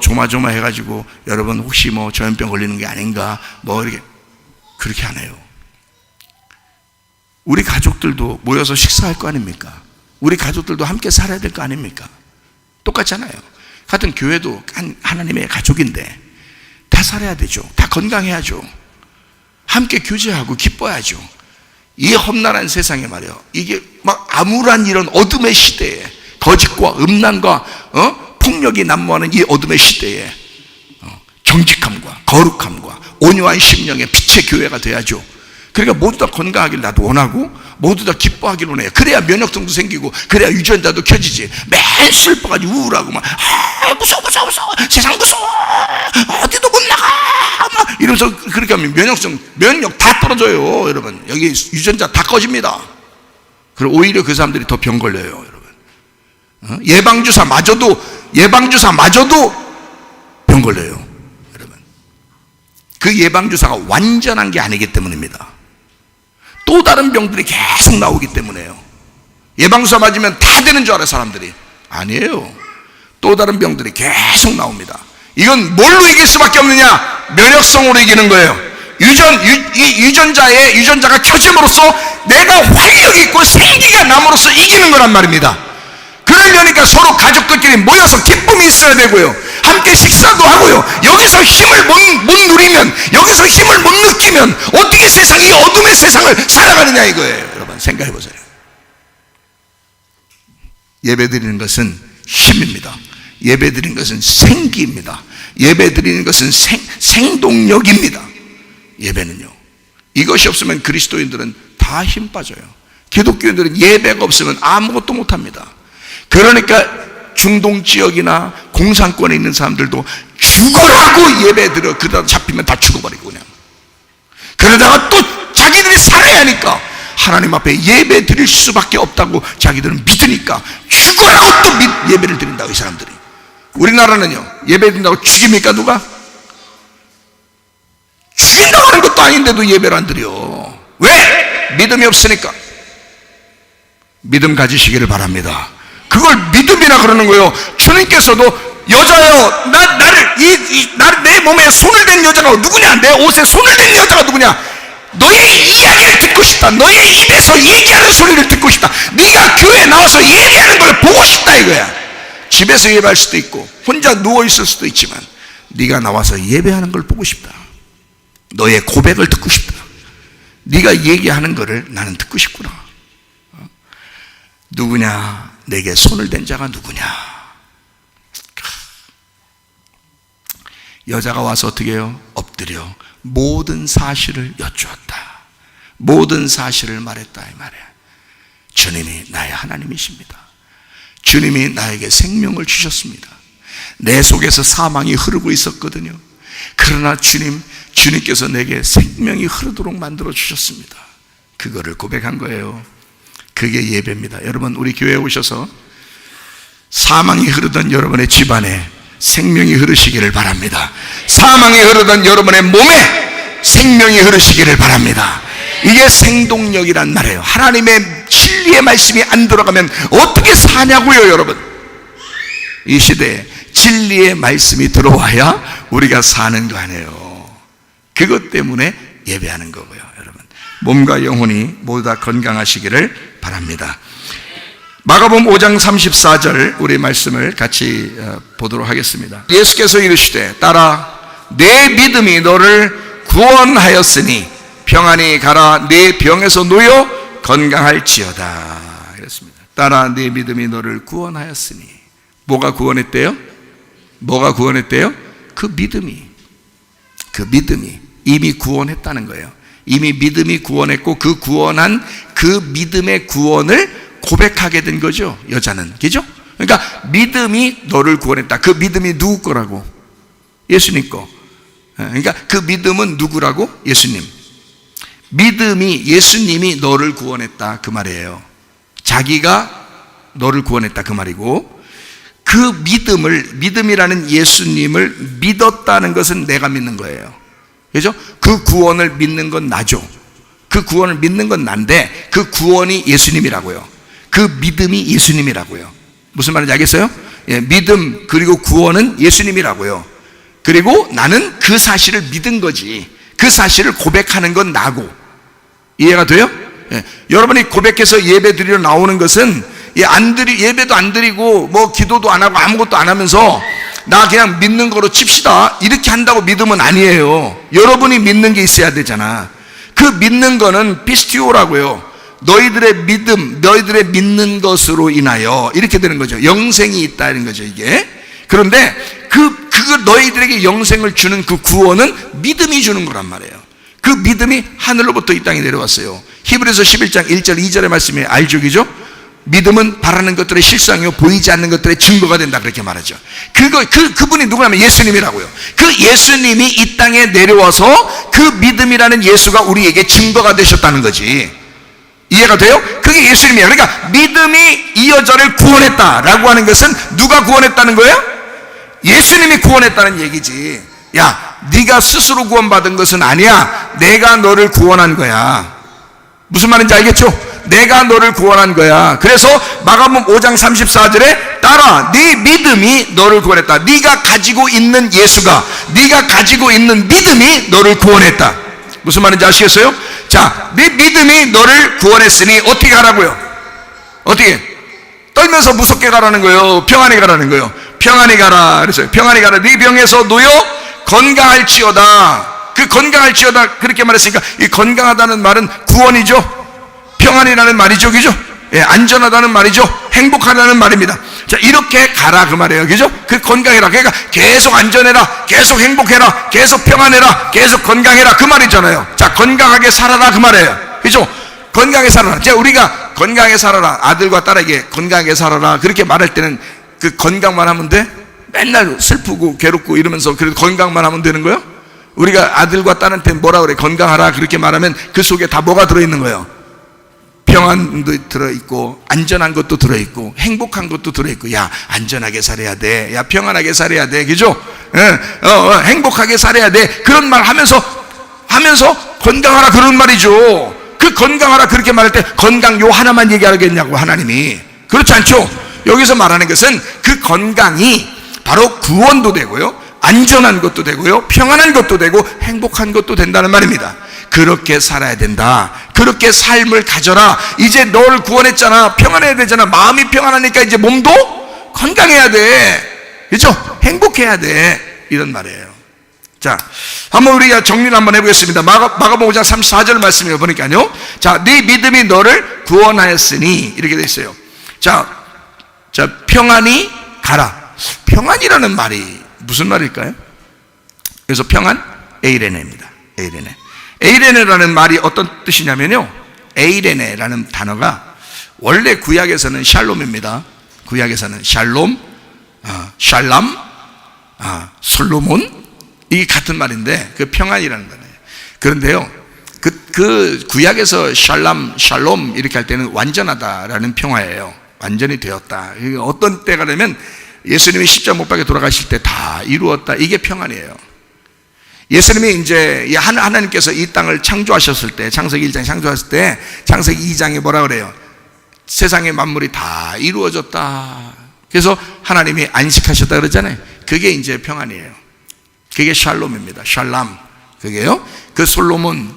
조마조마 해가지고 여러분 혹시 전염병 걸리는 게 아닌가 이렇게 그렇게 안 해요. 우리 가족들도 모여서 식사할 거 아닙니까? 우리 가족들도 함께 살아야 될 거 아닙니까? 똑같잖아요. 같은 교회도 하나님의 가족인데 다 살아야 되죠. 다 건강해야죠. 함께 교제하고 기뻐야죠. 이 험난한 세상에 말이에요. 이게 막 암울한 이런 어둠의 시대에, 거짓과 음란과 폭력이 난무하는 이 어둠의 시대에 정직함과 거룩함과 온유한 심령의 빛의 교회가 돼야죠. 그러니까 모두 다 건강하길 나도 원하고, 모두 다 기뻐하기로 해요. 그래야 면역성도 생기고 그래야 유전자도 켜지지. 맨 슬퍼가지고 우울하고 막 무서워 세상 무서워 어디도 못 나가 막 이러면서 그렇게 하면 면역 다 떨어져요. 여러분 여기 유전자 다 꺼집니다. 그리고 오히려 그 사람들이 더 병 걸려요. 여러분 예방주사마저도 병 걸려요. 여러분 그 예방주사가 완전한 게 아니기 때문입니다. 또 다른 병들이 계속 나오기 때문에요. 예방주사 맞으면 다 되는 줄 알아요. 사람들이 아니에요. 또 다른 병들이 계속 나옵니다. 이건 뭘로 이길 수밖에 없느냐? 면역성으로 이기는 거예요. 유전자가 켜짐으로써 내가 활력 있고 생기가 남으로써 이기는 거란 말입니다. 그러려니까 서로 가족들끼리 모여서 기쁨이 있어야 되고요. 함께 식사도 하고요. 여기서 힘을 못 누리면, 여기서 힘을 못 느끼면 어떻게 이 어둠의 세상을 살아가느냐 이거예요. 여러분 생각해 보세요. 예배 드리는 것은 힘입니다. 예배 드리는 것은 생기입니다. 예배 드리는 것은 생동력입니다. 예배는요. 이것이 없으면 그리스도인들은 다 힘 빠져요. 기독교인들은 예배가 없으면 아무것도 못합니다. 그러니까 중동 지역이나 공산권에 있는 사람들도 죽으라고 예배 드려. 그러다 잡히면 다 죽어버리고 그냥. 그러다가 또 자기들이 살아야 하니까 하나님 앞에 예배 드릴 수밖에 없다고 자기들은 믿으니까 죽으라고 또 예배를 드린다고. 이 사람들이. 우리나라는요 예배 드린다고 죽입니까 누가? 죽인다고 하는 것도 아닌데도 예배를 안 드려. 왜? 믿음이 없으니까. 믿음 가지시기를 바랍니다. 그걸 믿음이라 그러는 거예요. 주님께서도 여자여 내 몸에 손을 댄 여자가 누구냐? 내 옷에 손을 댄 여자가 누구냐? 너의 이야기를 듣고 싶다. 너의 입에서 얘기하는 소리를 듣고 싶다. 네가 교회에 나와서 예배하는 걸 보고 싶다 이거야. 집에서 예배할 수도 있고 혼자 누워있을 수도 있지만 네가 나와서 예배하는 걸 보고 싶다. 너의 고백을 듣고 싶다. 네가 얘기하는 거를 나는 듣고 싶구나. 누구냐? 내게 손을 댄 자가 누구냐? 여자가 와서 어떻게 해요? 엎드려 모든 사실을 여쭈었다. 모든 사실을 말했다 이 말이야. 주님이 나의 하나님이십니다. 주님이 나에게 생명을 주셨습니다. 내 속에서 사망이 흐르고 있었거든요. 그러나 주님께서 내게 생명이 흐르도록 만들어 주셨습니다. 그거를 고백한 거예요. 그게 예배입니다. 여러분 우리 교회에 오셔서 사망이 흐르던 여러분의 집안에 생명이 흐르시기를 바랍니다. 사망이 흐르던 여러분의 몸에 생명이 흐르시기를 바랍니다. 이게 생동력이란 말이에요. 하나님의 진리의 말씀이 안 들어가면 어떻게 사냐고요. 여러분 이 시대에 진리의 말씀이 들어와야 우리가 사는 거 아니에요. 그것 때문에 예배하는 거고요. 여러분 몸과 영혼이 모두 다 건강하시기를 바랍니다. 마가복음 5장 34절 우리 말씀을 같이 보도록 하겠습니다. 예수께서 이르시되 따라 내 믿음이 너를 구원하였으니 평안히 가라. 내 병에서 놓여 건강할지어다. 이렇습니다. 따라 내 믿음이 너를 구원하였으니. 뭐가 구원했대요? 뭐가 구원했대요? 그 믿음이 이미 구원했다는 거예요. 이미 믿음이 구원했고 그 구원한 그 믿음의 구원을 고백하게 된 거죠. 여자는. 그죠? 그러니까 믿음이 너를 구원했다. 그 믿음이 누구 거라고? 예수님 거. 그러니까 그 믿음은 누구라고? 예수님. 믿음이 예수님이 너를 구원했다 그 말이에요. 자기가 너를 구원했다 그 말이고, 그 믿음이라는 예수님을 믿었다는 것은 내가 믿는 거예요. 그죠? 그 구원을 믿는 건 나죠. 그 구원을 믿는 건 난데 그 구원이 예수님이라고요. 그 믿음이 예수님이라고요. 무슨 말인지 알겠어요? 예, 믿음 그리고 구원은 예수님이라고요. 그리고 나는 그 사실을 믿은 거지. 그 사실을 고백하는 건 나고. 이해가 돼요? 예, 여러분이 고백해서 예배 드리러 나오는 것은 예배도 안 드리고 뭐 기도도 안 하고 아무것도 안 하면서 나 그냥 믿는 거로 칩시다 이렇게 한다고 믿음은 아니에요. 여러분이 믿는 게 있어야 되잖아. 그 믿는 거는 피스티오라고요. 너희들의 믿음, 너희들의 믿는 것으로 인하여 이렇게 되는 거죠. 영생이 있다는 거죠 이게. 그런데 그 너희들에게 영생을 주는 그 구원은 믿음이 주는 거란 말이에요. 그 그 믿음이 하늘로부터 이 땅에 내려왔어요. 히브리서 11장 1절 2절의 말씀이 알죠, 그죠? 믿음은 바라는 것들의 실상이요 보이지 않는 것들의 증거가 된다, 그렇게 말하죠. 그분이 누구냐면 예수님이라고요. 그 예수님이 이 땅에 내려와서 그 믿음이라는 예수가 우리에게 증거가 되셨다는 거지. 이해가 돼요? 그게 예수님이에요. 그러니까 믿음이 이 여자를 구원했다라고 하는 것은 누가 구원했다는 거예요? 예수님이 구원했다는 얘기지. 야, 네가 스스로 구원받은 것은 아니야. 내가 너를 구원한 거야. 무슨 말인지 알겠죠? 내가 너를 구원한 거야. 그래서 마가복음 5장 34절에 따라 네 믿음이 너를 구원했다. 네가 가지고 있는 예수가, 네가 가지고 있는 믿음이 너를 구원했다. 무슨 말인지 아시겠어요? 자, 네 믿음이 너를 구원했으니 어떻게 가라고요? 어떻게? 떨면서 무섭게 가라는 거예요? 평안히 가라는 거예요? 평안히 가라 그랬어요. 평안히 가라. 네 병에서 놓여 건강할지어다. 그 건강할지어다 그렇게 말했으니까 이 건강하다는 말은 구원이죠. 평안이라는 말이죠, 그죠? 예, 안전하다는 말이죠. 행복하다는 말입니다. 자, 이렇게 가라 그 말이에요, 그죠? 그 건강해라. 그러니까 계속 안전해라, 계속 행복해라, 계속 평안해라, 계속 건강해라 그 말이잖아요. 자, 건강하게 살아라 그 말이에요, 그죠? 건강하게 살아라. 자, 우리가 건강하게 살아라, 아들과 딸에게 건강하게 살아라 그렇게 말할 때는 그 건강만 하면 돼? 맨날 슬프고 괴롭고 이러면서 그래도 건강만 하면 되는 거예요? 우리가 아들과 딸한테 뭐라 그래? 건강하라 그렇게 말하면 그 속에 다 뭐가 들어있는 거예요? 평안도 들어있고 안전한 것도 들어있고 행복한 것도 들어있고, 야, 안전하게 살아야 돼, 야, 평안하게 살아야 돼, 그죠? 행복하게 살아야 돼, 그런 말 하면서 건강하라 그런 말이죠. 그 건강하라 그렇게 말할 때 건강 요 하나만 얘기하겠냐고 하나님이. 그렇지 않죠? 여기서 말하는 것은 그 건강이 바로 구원도 되고요, 안전한 것도 되고요, 평안한 것도 되고 행복한 것도 된다는 말입니다. 그렇게 살아야 된다. 그렇게 삶을 가져라. 이제 널 구원했잖아. 평안해야 되잖아. 마음이 평안하니까 이제 몸도 건강해야 돼, 그렇죠? 행복해야 돼, 이런 말이에요. 자, 한번 우리가 정리를 한번 해보겠습니다. 마가복음 5장 34절 말씀을 보니까요, 자, 네 믿음이 너를 구원하였으니 이렇게 돼 있어요. 자, 평안히 가라. 평안이라는 말이 무슨 말일까요? 그래서 평안, 에이레네입니다. 에이레네. 에이레네라는 말이 어떤 뜻이냐면요, 에이레네라는 단어가 원래 구약에서는 샬롬입니다. 구약에서는 샬롬, 샬람, 솔로몬, 이게 같은 말인데 그 평안이라는 거예요. 그런데요, 그 구약에서 샬롬 이렇게 할 때는 완전하다라는 평화예요. 완전히 되었다. 어떤 때가 되면 예수님이 십자가 못 박에 돌아가실 때 다 이루었다, 이게 평안이에요. 예수님이 이제 하나님께서 이 땅을 창조하셨을 때, 창세기 1장 창조하셨을 때 창세기 2장에 뭐라 그래요? 세상의 만물이 다 이루어졌다. 그래서 하나님이 안식하셨다 그러잖아요. 그게 이제 평안이에요. 그게 샬롬입니다. 샬람. 그게요. 그 솔로몬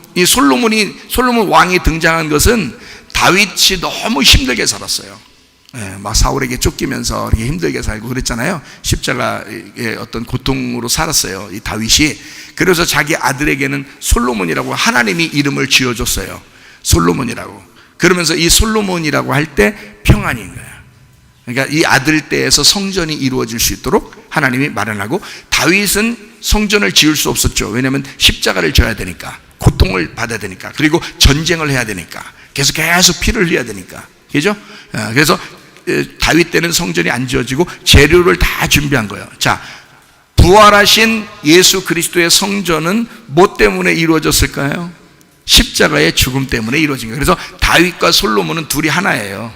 왕이 등장한 것은 다윗이 너무 힘들게 살았어요. 막 사울에게 쫓기면서 이렇게 힘들게 살고 그랬잖아요. 십자가의 어떤 고통으로 살았어요, 이 다윗이. 그래서 자기 아들에게는 솔로몬이라고 하나님이 이름을 지어줬어요. 솔로몬이라고. 그러면서 이 솔로몬이라고 할 때 평안인 거예요. 그러니까 이 아들 때에서 성전이 이루어질 수 있도록 하나님이 마련하고, 다윗은 성전을 지을 수 없었죠. 왜냐하면 십자가를 져야 되니까, 고통을 받아야 되니까, 그리고 전쟁을 해야 되니까, 계속 피를 흘려야 되니까, 그죠? 그래서 다윗 때는 성전이 안 지어지고 재료를 다 준비한 거예요. 자, 부활하신 예수 그리스도의 성전은 뭐 때문에 이루어졌을까요? 십자가의 죽음 때문에 이루어진 거예요. 그래서 다윗과 솔로몬은 둘이 하나예요.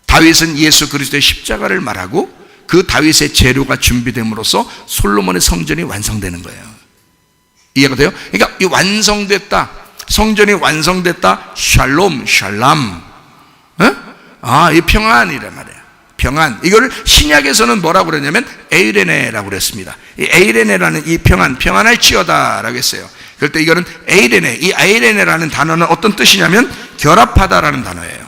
다윗은 예수 그리스도의 십자가를 말하고 그 다윗의 재료가 준비됨으로써 솔로몬의 성전이 완성되는 거예요. 이해가 돼요? 그러니까 이 완성됐다, 성전이 완성됐다, 샬롬, 샬람, 이 평안이란 말이에요. 평안. 이거를 신약에서는 뭐라고 그러냐면 에이레네라고 그랬습니다. 이 에이레네라는 이 평안할지어다라고 했어요. 그럴 때 이거는 에이레네, 이 에이레네라는 단어는 어떤 뜻이냐면 결합하다라는 단어예요.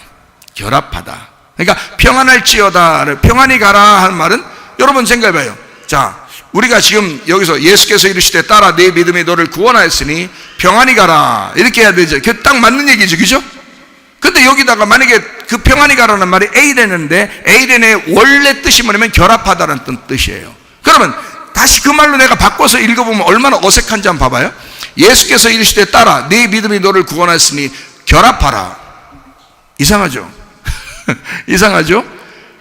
결합하다. 그러니까 평안할지어다, 평안히 가라 하는 말은, 여러분 생각해봐요. 자, 우리가 지금 여기서 예수께서 이르시되 따라 내 믿음이 너를 구원하였으니 평안히 가라 이렇게 해야 되죠. 그게 딱 맞는 얘기죠, 그죠? 근데 여기다가 만약에 그 평안히 가라는 말이 에이레네인데, 에이레네의 원래 뜻이 뭐냐면 결합하다라는 뜻이에요. 그러면 다시 그 말로 내가 바꿔서 읽어보면 얼마나 어색한지 한번 봐봐요. 예수께서 이르시되 딸아 네 믿음이 너를 구원하였으니 결합하라. 이상하죠? 이상하죠?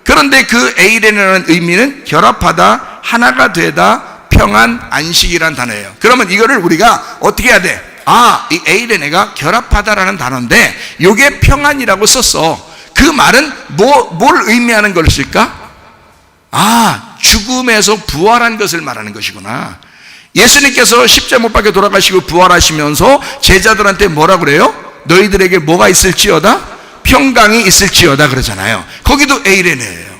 그런데 그 에이레네라는 의미는 결합하다, 하나가 되다, 평안, 안식이란 단어예요. 그러면 이거를 우리가 어떻게 해야 돼? 이 에이레네가 결합하다라는 단어인데 이게 평안이라고 썼어. 그 말은 뭘 의미하는 것일까? 죽음에서 부활한 것을 말하는 것이구나. 예수님께서 십자가 못 박혀 돌아가시고 부활하시면서 제자들한테 뭐라 그래요? 너희들에게 뭐가 있을지어다? 평강이 있을지어다 그러잖아요. 거기도 에이레네예요.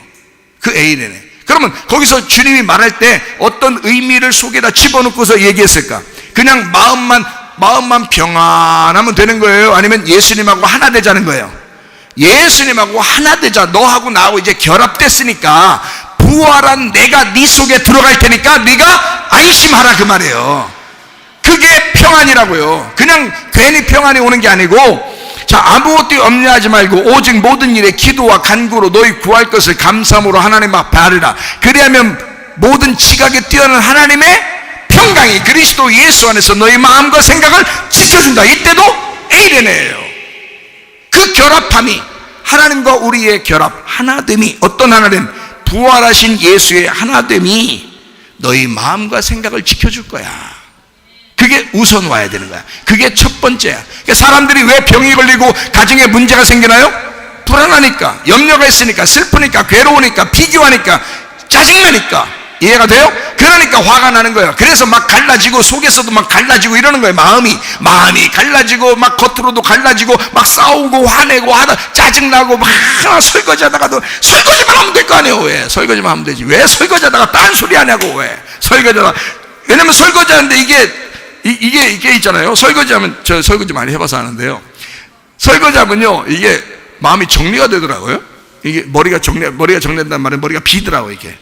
그 에이레네. 그러면 거기서 주님이 말할 때 어떤 의미를 속에다 집어넣고서 얘기했을까? 그냥 마음만 평안하면 되는 거예요? 아니면 예수님하고 하나 되자는 거예요? 예수님하고 하나 되자. 너하고 나하고 이제 결합됐으니까 부활한 내가 네 속에 들어갈 테니까 네가 안심하라 그 말이에요. 그게 평안이라고요. 그냥 괜히 평안이 오는 게 아니고, 자, 아무것도 염려하지 말고 오직 모든 일에 기도와 간구로 너희 구할 것을 감사함으로 하나님 앞에 아뢰라. 그리하면 모든 지각에 뛰어난 하나님의 평강이 그리스도 예수 안에서 너희 마음과 생각을 지켜준다. 이때도 에이레네예요. 그 결합함이, 하나님과 우리의 결합, 하나됨이, 어떤 하나됨? 부활하신 예수의 하나됨이 너희 마음과 생각을 지켜줄 거야. 그게 우선 와야 되는 거야. 그게 첫 번째야. 그러니까 사람들이 왜 병이 걸리고 가정에 문제가 생기나요? 불안하니까, 염려가 있으니까, 슬프니까, 괴로우니까, 비교하니까, 짜증나니까. 이해가 돼요? 그러니까 화가 나는 거예요. 그래서 막 갈라지고, 속에서도 막 갈라지고 이러는 거예요. 마음이 갈라지고, 막 겉으로도 갈라지고, 막 싸우고 화내고 하다 짜증나고, 막 설거지하다가도 설거지만 하면 될 거 아니에요. 왜? 설거지만 하면 되지. 왜 설거지하다가 딴소리 하냐고. 왜? 설거지하다가. 왜냐면 설거지하는데 이게 있잖아요. 설거지하면, 저 설거지 많이 해봐서 아는데요, 설거지하면요 이게 마음이 정리가 되더라고요. 이게 머리가 정리된다는 말은 머리가 비더라고요. 이게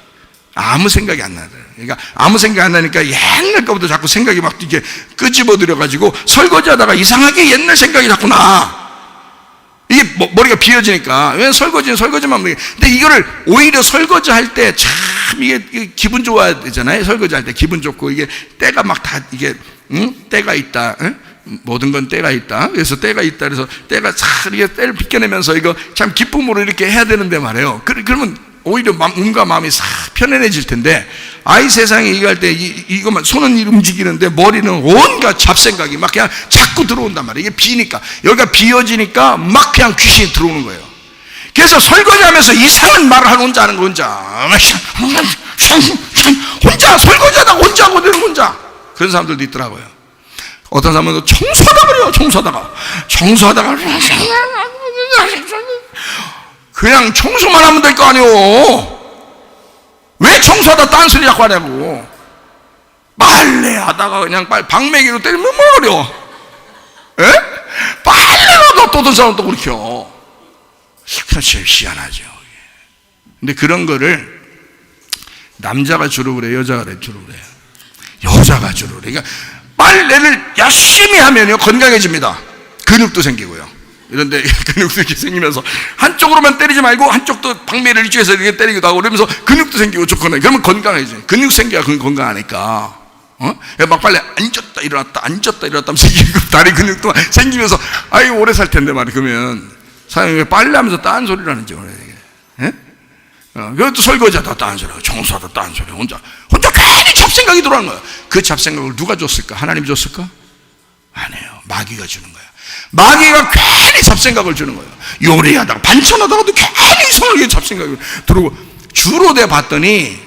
아무 생각이 안 나요. 그러니까 아무 생각이 안 나니까 옛날 거부터 자꾸 생각이 막 이렇게 끄집어들여가지고 설거지하다가 이상하게 옛날 생각이 자꾸 나. 이게 머리가 비어지니까. 왜 설거지만 하면 돼. 근데 이거를 오히려 설거지할 때 참 이게 기분 좋아야 되잖아요. 설거지할 때 기분 좋고, 이게 때가 막 다 이게 때가 있다. 모든 건 때가 있다. 그래서 때가 있다. 그래서 때가 잘 이게 때를 비껴내면서 이거 참 기쁨으로 이렇게 해야 되는데 말이에요. 그러면 오히려 몸과 마음이 싹 편안해질 텐데, 아이 세상에 이거 할 때 이것만 손은 움직이는데 머리는 온갖 잡생각이 막 그냥 자꾸 들어온단 말이에요. 이게 비니까, 여기가 비어지니까 막 그냥 귀신이 들어오는 거예요. 그래서 설거지하면서 이상한 말을 혼자 하는 거, 혼자 설거지하다가 혼자 하고 되는 혼자. 그런 사람들도 있더라고요. 어떤 사람은 청소하다 그래요. 청소하다가 그냥 청소만 하면 될 거 아니오. 왜 청소하다 딴소리 자꾸 하냐고. 빨래하다가 그냥 방맹이로 때리면 뭐 어려워. 에? 빨래로 또 어떤 사람은 또 그렇게 사실 희한하죠. 근데 그런 거를 남자가 주로 그래, 여자가 주로 그래요. 여자가 주로 그래. 그러니까 빨래를 열심히 하면요 건강해집니다. 근육도 생기고요. 이런데 근육도 이렇게 생기면서 한쪽으로만 때리지 말고 한쪽도 방매를 이쪽에서 이렇게 때리기도 하고 그러면서 근육도 생기고 좋거든요. 그러면 건강해져요. 근육 생겨야 건강하니까. 막 빨래 앉았다 일어났다 하면 생기고, 다리 근육도 생기면서 아이 오래 살 텐데 말이야. 그러면 사람이 빨래하면서 딴 소리를 하는지 모르겠네. 그것도 설거지하다 딴 소리 하고, 청소하다 딴 소리, 혼자 괜히 잡생각이 들어오는 거야. 그 잡생각을 누가 줬을까? 하나님이 줬을까? 아니에요. 마귀가 주는 거야. 마귀가 괜히 잡생각을 주는 거예요. 요리하다가 반찬하다가도 괜히 이상하게 잡생각이 들어오고. 주로 내가 봤더니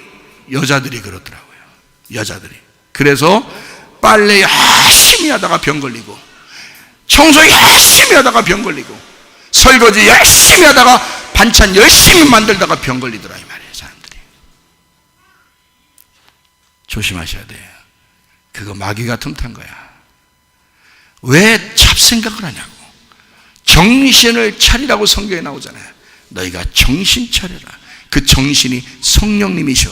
여자들이 그렇더라고요. 여자들이. 그래서 빨래 열심히 하다가 병 걸리고, 청소 열심히 하다가 병 걸리고, 설거지 열심히 하다가 반찬 열심히 만들다가 병 걸리더라 이 말이에요. 사람들이 조심하셔야 돼요. 그거 마귀가 틈탄 거야. 왜 잡생각을 하냐고. 정신을 차리라고 성경에 나오잖아요. 너희가 정신 차려라. 그 정신이 성령님이셔.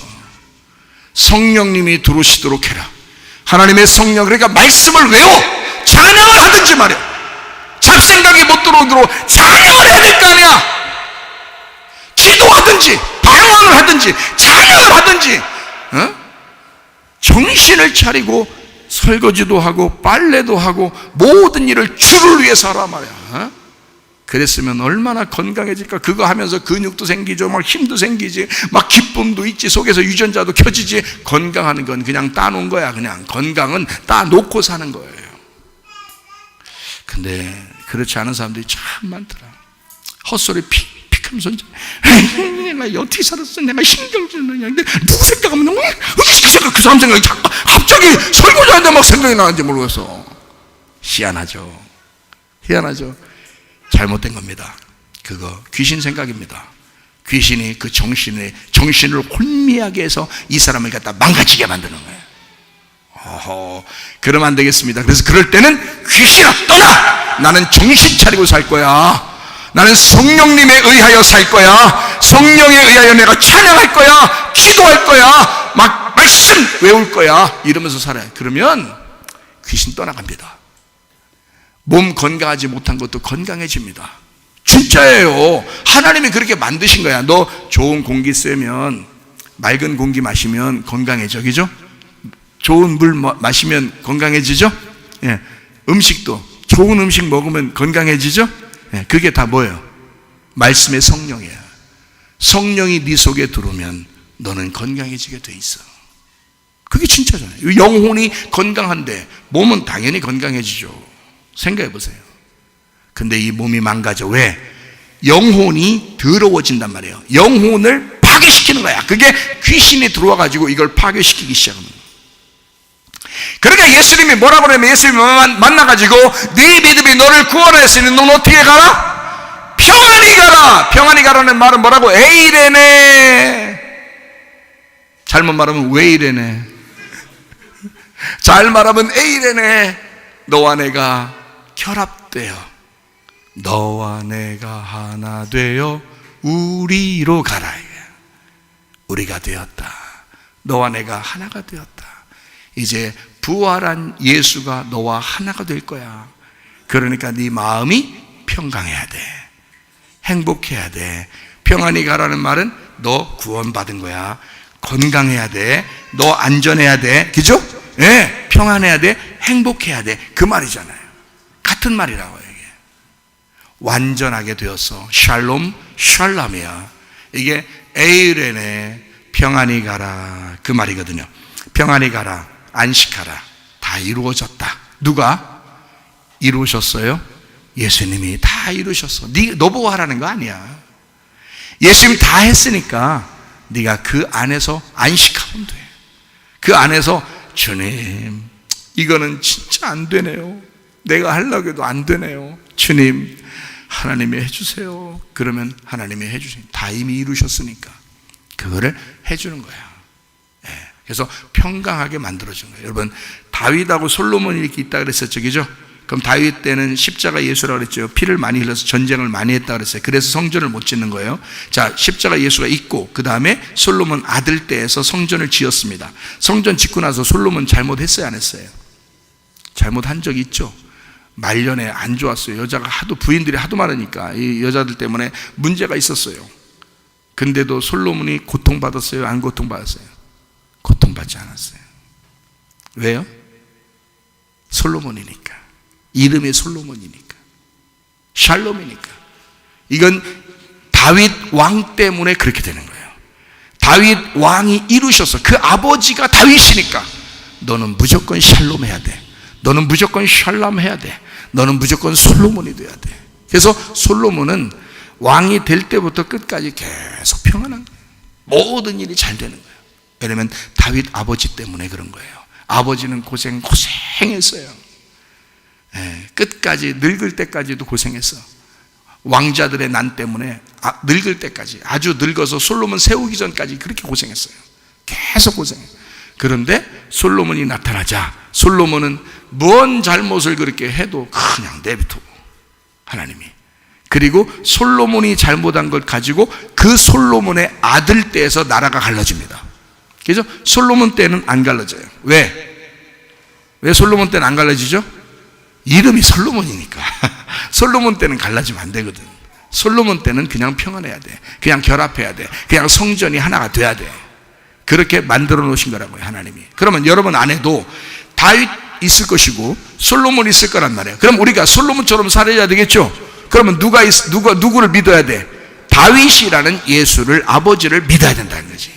성령님이 들어오시도록 해라. 하나님의 성령, 그러니까 말씀을 외워 찬양을 하든지 말이야. 잡생각이 못 들어오도록 찬양을 해야 될 거 아니야. 기도하든지 방언을 하든지 찬양을 하든지 정신을 차리고 설거지도 하고 빨래도 하고 모든 일을 주를 위해서 하란 말이야. 그랬으면 얼마나 건강해질까. 그거 하면서 근육도 생기죠, 막 힘도 생기지, 막 기쁨도 있지, 속에서 유전자도 켜지지. 건강하는 건 그냥 따놓은 거야. 그냥 건강은 따놓고 사는 거예요. 근데 그렇지 않은 사람들이 참 많더라. 헛소리 픽하면서 내가 어떻게 살았어, 내가 신경쓰느냐, 누구 생각하면 그 사람 생각이 갑자기 설거지하는데 막 생각이 나는지 모르겠어. 희한하죠. 잘못된 겁니다. 그거 귀신 생각입니다. 귀신이 그 정신을 혼미하게 해서 이 사람을 갖다 망가지게 만드는 거예요. 그러면 안 되겠습니다. 그래서 그럴 때는 귀신아 떠나! 나는 정신 차리고 살 거야. 나는 성령님에 의하여 살 거야. 성령에 의하여 내가 찬양할 거야. 기도할 거야. 막 말씀 외울 거야. 이러면서 살아요. 그러면 귀신 떠나갑니다. 몸 건강하지 못한 것도 건강해집니다. 진짜예요. 하나님이 그렇게 만드신 거야. 너 좋은 공기 쐬면, 맑은 공기 마시면 건강해져, 그죠? 좋은 물 마시면 건강해지죠? 예. 음식도 좋은 음식 먹으면 건강해지죠? 예. 그게 다 뭐예요? 말씀의 성령이에요. 성령이 네 속에 들어오면 너는 건강해지게 돼 있어. 그게 진짜잖아요. 영혼이 건강한데 몸은 당연히 건강해지죠. 생각해 보세요. 근데 이 몸이 망가져. 왜? 영혼이 더러워진단 말이에요. 영혼을 파괴시키는 거야. 그게 귀신이 들어와 가지고 이걸 파괴시키기 시작합니다. 그러니까 예수님이 뭐라고 그러냐면, 예수님이 만나가지고 네 믿음이 너를 구원했으니 너는 어떻게 가라? 평안히 가라. 평안히 가라는 말은 뭐라고? 에이레네. 잘못 말하면 왜 이래네. 잘 말하면 에이레네. 너와 내가 결합되어, 너와 내가 하나 되어 우리로 가라. 우리가 되었다. 너와 내가 하나가 되었다. 이제 부활한 예수가 너와 하나가 될 거야. 그러니까 네 마음이 평강해야 돼. 행복해야 돼. 평안히 가라는 말은 너 구원받은 거야. 건강해야 돼. 너 안전해야 돼. 그죠? 예, 평안해야 돼. 행복해야 돼. 그 말이잖아요. 같은 말이라고요. 이게 완전하게 되었어. 샬롬, 샬람이야. 이게 에이레네, 평안히 가라, 그 말이거든요. 평안히 가라, 안식하라. 다 이루어졌다. 누가 이루셨어요? 예수님이 다 이루셨어. 너 보고 하라는 거 아니야. 예수님이 다 했으니까 네가 그 안에서 안식하면 돼. 그 안에서 주님, 이거는 진짜 안 되네요. 내가 하려고 해도 안 되네요. 주님, 하나님이 해주세요. 그러면 하나님이 해주세요. 다 이미 이루셨으니까 그거를 해주는 거야. 네. 그래서 평강하게 만들어준 거예요. 여러분, 다윗하고 솔로몬이 이렇게 있다 그랬었죠, 그죠? 그럼 다윗 때는 십자가 예수라고 그랬죠. 피를 많이 흘려서 전쟁을 많이 했다 그랬어요. 그래서 성전을 못 짓는 거예요. 자, 십자가 예수가 있고 그 다음에 솔로몬 아들 때에서 성전을 지었습니다. 성전 짓고 나서 솔로몬 잘못했어요, 안 했어요? 잘못한 적이 있죠. 말년에 안 좋았어요. 여자가 부인들이 하도 많으니까 이 여자들 때문에 문제가 있었어요. 근데도 솔로몬이 고통받았어요, 안 고통받았어요? 고통받지 않았어요. 왜요? 솔로몬이니까. 이름이 솔로몬이니까. 샬롬이니까. 이건 다윗 왕 때문에 그렇게 되는 거예요. 다윗 왕이 이루셔서, 그 아버지가 다윗이니까 너는 무조건 샬롬해야 돼. 너는 무조건 샬람 해야 돼. 너는 무조건 솔로몬이 돼야 돼. 그래서 솔로몬은 왕이 될 때부터 끝까지 계속 평안한 거예요. 모든 일이 잘 되는 거예요. 왜냐하면 다윗 아버지 때문에 그런 거예요. 아버지는 고생했어요. 예, 끝까지, 늙을 때까지도 고생했어. 왕자들의 난 때문에 늙을 때까지, 아주 늙어서 솔로몬 세우기 전까지 그렇게 고생했어요. 계속 고생해요. 그런데 솔로몬이 나타나자 솔로몬은 뭔 잘못을 그렇게 해도 그냥 내비두고, 하나님이. 그리고 솔로몬이 잘못한 걸 가지고 그 솔로몬의 아들 때에서 나라가 갈라집니다. 그래서 솔로몬 때는 안 갈라져요. 왜 솔로몬 때는 안 갈라지죠? 이름이 솔로몬이니까. 솔로몬 때는 갈라지면 안 되거든. 솔로몬 때는 그냥 평안해야 돼. 그냥 결합해야 돼. 그냥 성전이 하나가 돼야 돼. 그렇게 만들어 놓으신 거라고요, 하나님이. 그러면 여러분 안에도 다윗 있을 것이고 솔로몬이 있을 거란 말이에요. 그럼 우리가 솔로몬처럼 살아야 되겠죠? 그러면 누구를 믿어야 돼? 다윗이라는 예수를, 아버지를 믿어야 된다는 거지.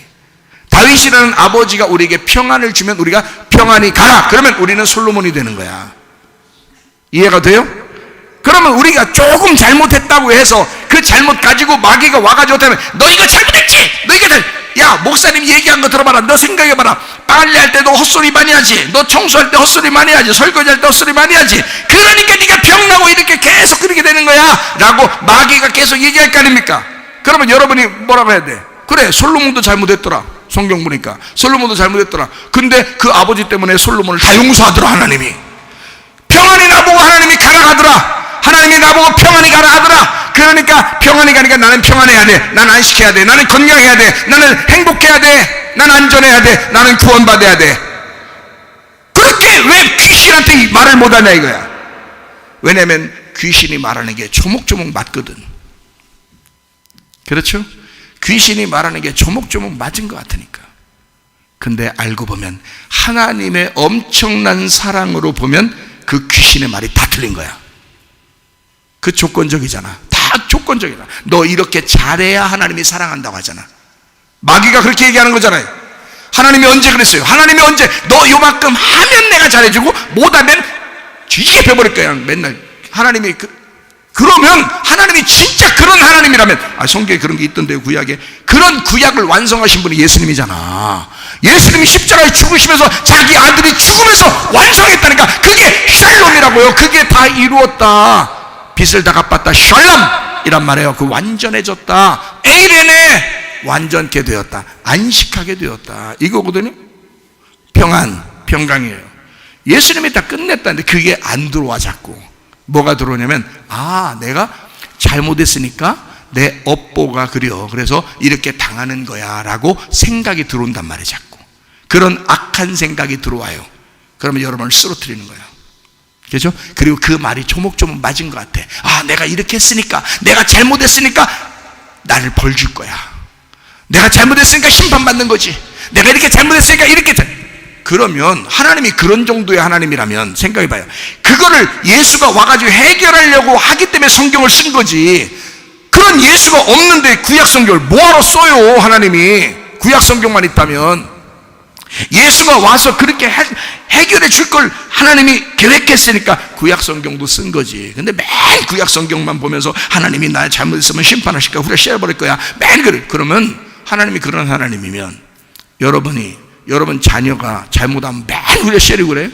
다윗이라는 아버지가 우리에게 평안을 주면 우리가 평안히 가라. 그러면 우리는 솔로몬이 되는 거야. 이해가 돼요? 그러면 우리가 조금 잘못했다고 해서 그 잘못 가지고 마귀가 와가지고 하면 너 이거 잘못했지? 너 이거 야, 목사님 얘기한 거 들어봐라. 너 생각해봐라. 빨래할 때도 헛소리 많이 하지. 너 청소할 때 헛소리 많이 하지. 설거지할 때 헛소리 많이 하지. 그러니까 네가 병나고 이렇게 계속 그렇게 되는 거야 라고 마귀가 계속 얘기할 거 아닙니까? 그러면 여러분이 뭐라고 해야 돼? 그래, 솔로몬도 잘못했더라. 성경 보니까 솔로몬도 잘못했더라. 근데 그 아버지 때문에 솔로몬을 다 용서하더라. 하나님이 평안히 나보고 하나님이 가라 하더라. 하나님이 나보고 평안히 가라 하더라. 그러니까 평안히 가니까 나는 평안해야 돼. 나는 안식해야 돼. 나는 건강해야 돼. 나는 행복해야 돼. 나는 안전해야 돼. 나는 구원받아야 돼. 그렇게 왜 귀신한테 말을 못하냐 이거야. 왜냐면 귀신이 말하는 게 조목조목 맞거든. 그렇죠? 귀신이 말하는 게 조목조목 맞은 것 같으니까. 근데 알고 보면 하나님의 엄청난 사랑으로 보면 그 귀신의 말이 다 틀린 거야. 그 조건적이잖아. 다 조건적이다. 너 이렇게 잘해야 하나님이 사랑한다고 하잖아. 마귀가 그렇게 얘기하는 거잖아요. 하나님이 언제 그랬어요? 하나님이 언제 너 요만큼 하면 내가 잘해주고 못하면 쥐게 펴버릴 거야. 맨날 하나님이 그러면 하나님이 진짜 그런 하나님이라면, 성경에 그런 게 있던데요. 구약에 그런 구약을 완성하신 분이 예수님이잖아. 예수님이 십자가에 죽으시면서 자기 아들이 죽으면서 완성했다니까. 그게 샬롬이라고요. 그게 다 이루었다. 빚을 다 갚았다. 샬롬이란 말이에요. 그 완전해졌다. 에이레네 완전케 되었다. 안식하게 되었다. 이거거든요. 평강이에요. 예수님이 다 끝냈다는데 그게 안 들어와. 자꾸 뭐가 들어오냐면, 내가 잘못했으니까 내 업보가 그려. 그래서 이렇게 당하는 거야 라고 생각이 들어온단 말이에요. 자꾸 그런 악한 생각이 들어와요. 그러면 여러분을 쓰러뜨리는 거예요. 그렇죠? 그리고 그 말이 조목조목 맞은 것 같아. 내가 이렇게 했으니까, 내가 잘못했으니까 나를 벌 줄 거야. 내가 잘못했으니까 심판받는 거지. 내가 이렇게 잘못했으니까 이렇게. 그러면 하나님이 그런 정도의 하나님이라면 생각해봐요. 그거를 예수가 와가지고 해결하려고 하기 때문에 성경을 쓴 거지. 그런 예수가 없는데 구약 성경을 뭐하러 써요? 하나님이 구약 성경만 있다면. 예수가 와서 그렇게 해결해 줄 걸 하나님이 계획했으니까 구약 성경도 쓴 거지. 근데 맨 구약 성경만 보면서 하나님이 나 잘못했으면 심판하실 거야, 후려씌워버릴 거야, 맨 그래. 그러면 하나님이 그런 하나님이면 여러분 자녀가 잘못하면 맨 후려씌우고 그래요?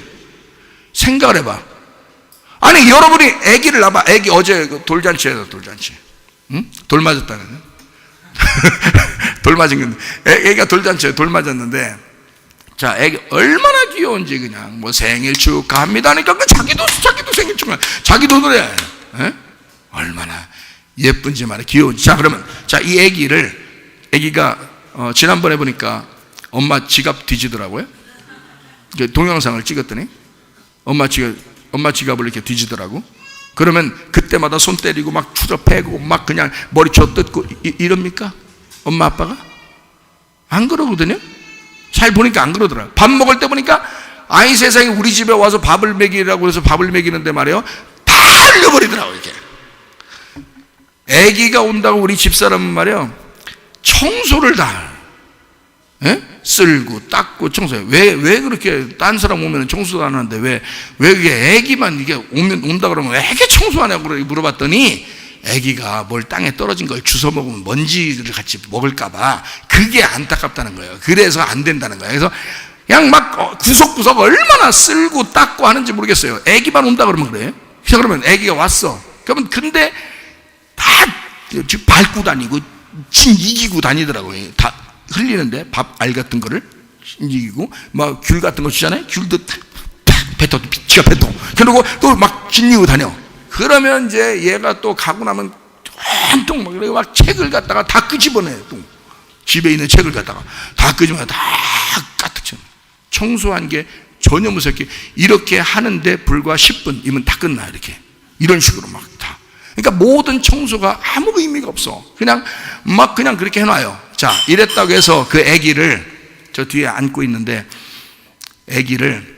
생각을 해봐. 아니 여러분이 아기를 낳아봐. 아기 어제 돌잔치에서 돌잔치, 응? 돌 맞았다는 돌 맞은 건데 애기가 돌잔치에 돌 맞았는데, 자, 애기 얼마나 귀여운지 그냥 뭐 생일 축하합니다 하니까 자기도 생일 축하, 자기도 그래. 에? 얼마나 예쁜지 말이야. 귀여운지. 자, 그러면 이 애기가 지난번에 보니까 엄마 지갑 뒤지더라고요. 동영상을 찍었더니 엄마 지갑을 이렇게 뒤지더라고. 그러면 그때마다 손 때리고 막 추적 패고 막 그냥 머리 쳐 뜯고 이럽니까? 엄마 아빠가? 안 그러거든요. 잘 보니까 안 그러더라. 밥 먹을 때 보니까 아이 세상에 우리 집에 와서 밥을 먹이라고 해서 밥을 먹이는데 말이에요, 다 흘려버리더라고. 이렇게 아기가 온다고 우리 집사람은 말이에요, 청소를 다 쓸고 닦고 청소해. 왜 그렇게 딴 사람 오면 청소도 안 하는데 왜 그게 아기만 이게 온다 그러면 왜 애기 청소하냐고 물어봤더니, 아기가 뭘 땅에 떨어진 걸 주워 먹으면 먼지를 같이 먹을까봐 그게 안타깝다는 거예요. 그래서 안 된다는 거예요. 그래서 그냥 막 구석구석 얼마나 쓸고 닦고 하는지 모르겠어요. 아기만 온다 그러면 그래요. 그러면 아기가 왔어. 그러면 근데 다 밟고 다니고 진 이기고 다니더라고요. 다 흘리는데 밥 알 같은 거를 이기고 막 귤 같은 거 주잖아요. 귤도 탁 뱉어, 지가 뱉어. 그리고 또 막 진이고 다녀. 그러면 이제 얘가 또 가고 나면 온통 막 책을 갖다가 다 끄집어내. 또 집에 있는 책을 갖다가 다 끄집어내. 다 까득 쳐. 청소한 게 전혀 무섭게 이렇게 하는데 불과 10분이면 다 끝나. 이렇게 이런 식으로 막 다. 그러니까 모든 청소가 아무 의미가 없어. 그냥 그렇게 해놔요. 자, 이랬다고 해서 그 아기를 저 뒤에 안고 있는데, 아기를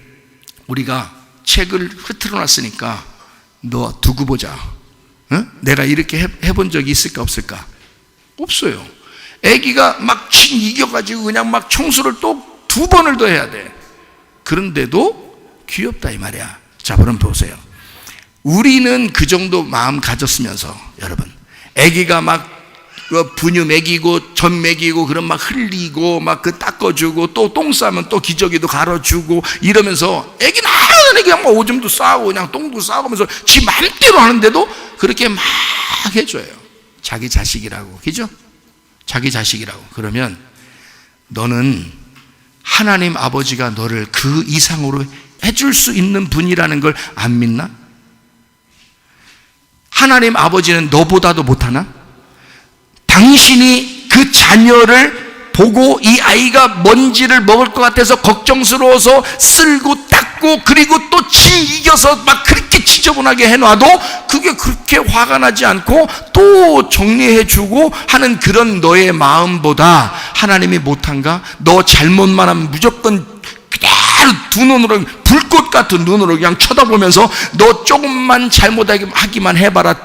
우리가 책을 흐트러 놨으니까 너 두고 보자. 내가 이렇게 해본 적이 있을까 없을까? 없어요. 애기가 막 이겨가지고 그냥 막 청소를 또 2번을 더 해야 돼. 그런데도 귀엽다 이 말이야. 자, 그럼 보세요. 우리는 그 정도 마음 가졌으면서 여러분, 애기가 막 분유 먹이고 전 먹이고 그럼 막 흘리고 막 그 닦아주고 또 똥 싸면 또 기저귀도 갈아주고 이러면서 애기는 그냥 막 오줌도 싸고 그냥 똥도 싸고 하면서 지 맘대로 하는데도 그렇게 막 해줘요. 자기 자식이라고, 그죠? 자기 자식이라고. 그러면 너는 하나님 아버지가 너를 그 이상으로 해줄 수 있는 분이라는 걸 안 믿나? 하나님 아버지는 너보다도 못하나? 당신이 그 자녀를 보고 이 아이가 먼지를 먹을 것 같아서 걱정스러워서 쓸고 닦고 그리고 또 지 이겨서 막 그렇게 지저분하게 해놔도 그게 그렇게 화가 나지 않고 또 정리해주고 하는 그런 너의 마음보다 하나님이 못한가? 너 잘못만 하면 무조건 그대로 두 눈으로 불꽃 같은 눈으로 그냥 쳐다보면서 너 조금만 잘못하기만 해봐라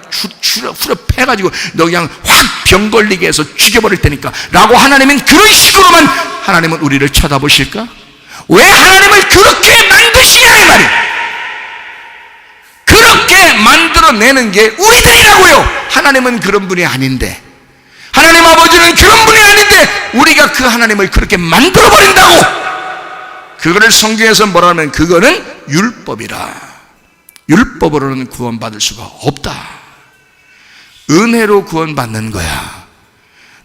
후렴해가지고 너 그냥 확 병 걸리게 해서 죽여버릴 테니까 라고 하나님은 그런 식으로만 하나님은 우리를 쳐다보실까? 왜 하나님을 그렇게 만드시냐 이 말이에요. 그렇게 만들어내는 게 우리들이라고요. 하나님은 그런 분이 아닌데, 하나님 아버지는 그런 분이 아닌데 우리가 그 하나님을 그렇게 만들어버린다고. 그거를 성경에서 뭐라 하면 그거는 율법이라. 율법으로는 구원받을 수가 없다. 은혜로 구원받는 거야.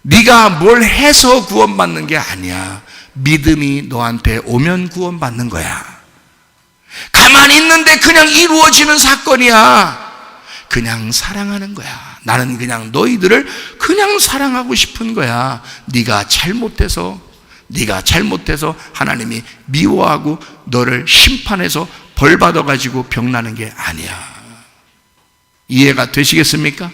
네가 뭘 해서 구원받는 게 아니야. 믿음이 너한테 오면 구원받는 거야. 가만히 있는데 그냥 이루어지는 사건이야. 그냥 사랑하는 거야. 나는 그냥 너희들을 그냥 사랑하고 싶은 거야. 네가 잘못해서 하나님이 미워하고 너를 심판해서 벌 받아가지고 병나는 게 아니야. 이해가 되시겠습니까?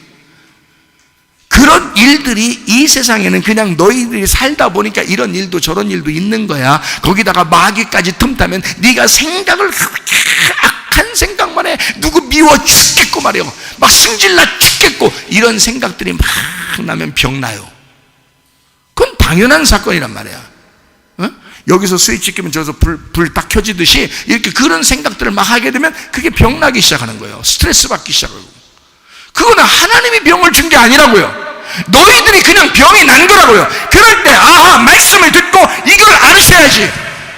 그런 일들이 이 세상에는 그냥 너희들이 살다 보니까 이런 일도 저런 일도 있는 거야. 거기다가 마귀까지 틈타면 네가 생각을 악한 생각만 해. 누구 미워 죽겠고 말이야. 막 승질나 죽겠고 이런 생각들이 막 나면 병나요. 그건 당연한 사건이란 말이야. 여기서 스위치 끄면 저기서 불 딱 켜지듯이 이렇게 그런 생각들을 막 하게 되면 그게 병나기 시작하는 거예요. 스트레스 받기 시작하고. 그거는 하나님이 병을 준 게 아니라고요. 너희들이 그냥 병이 난 거라고요. 그럴 때 말씀을 듣고 이걸 알으셔야지.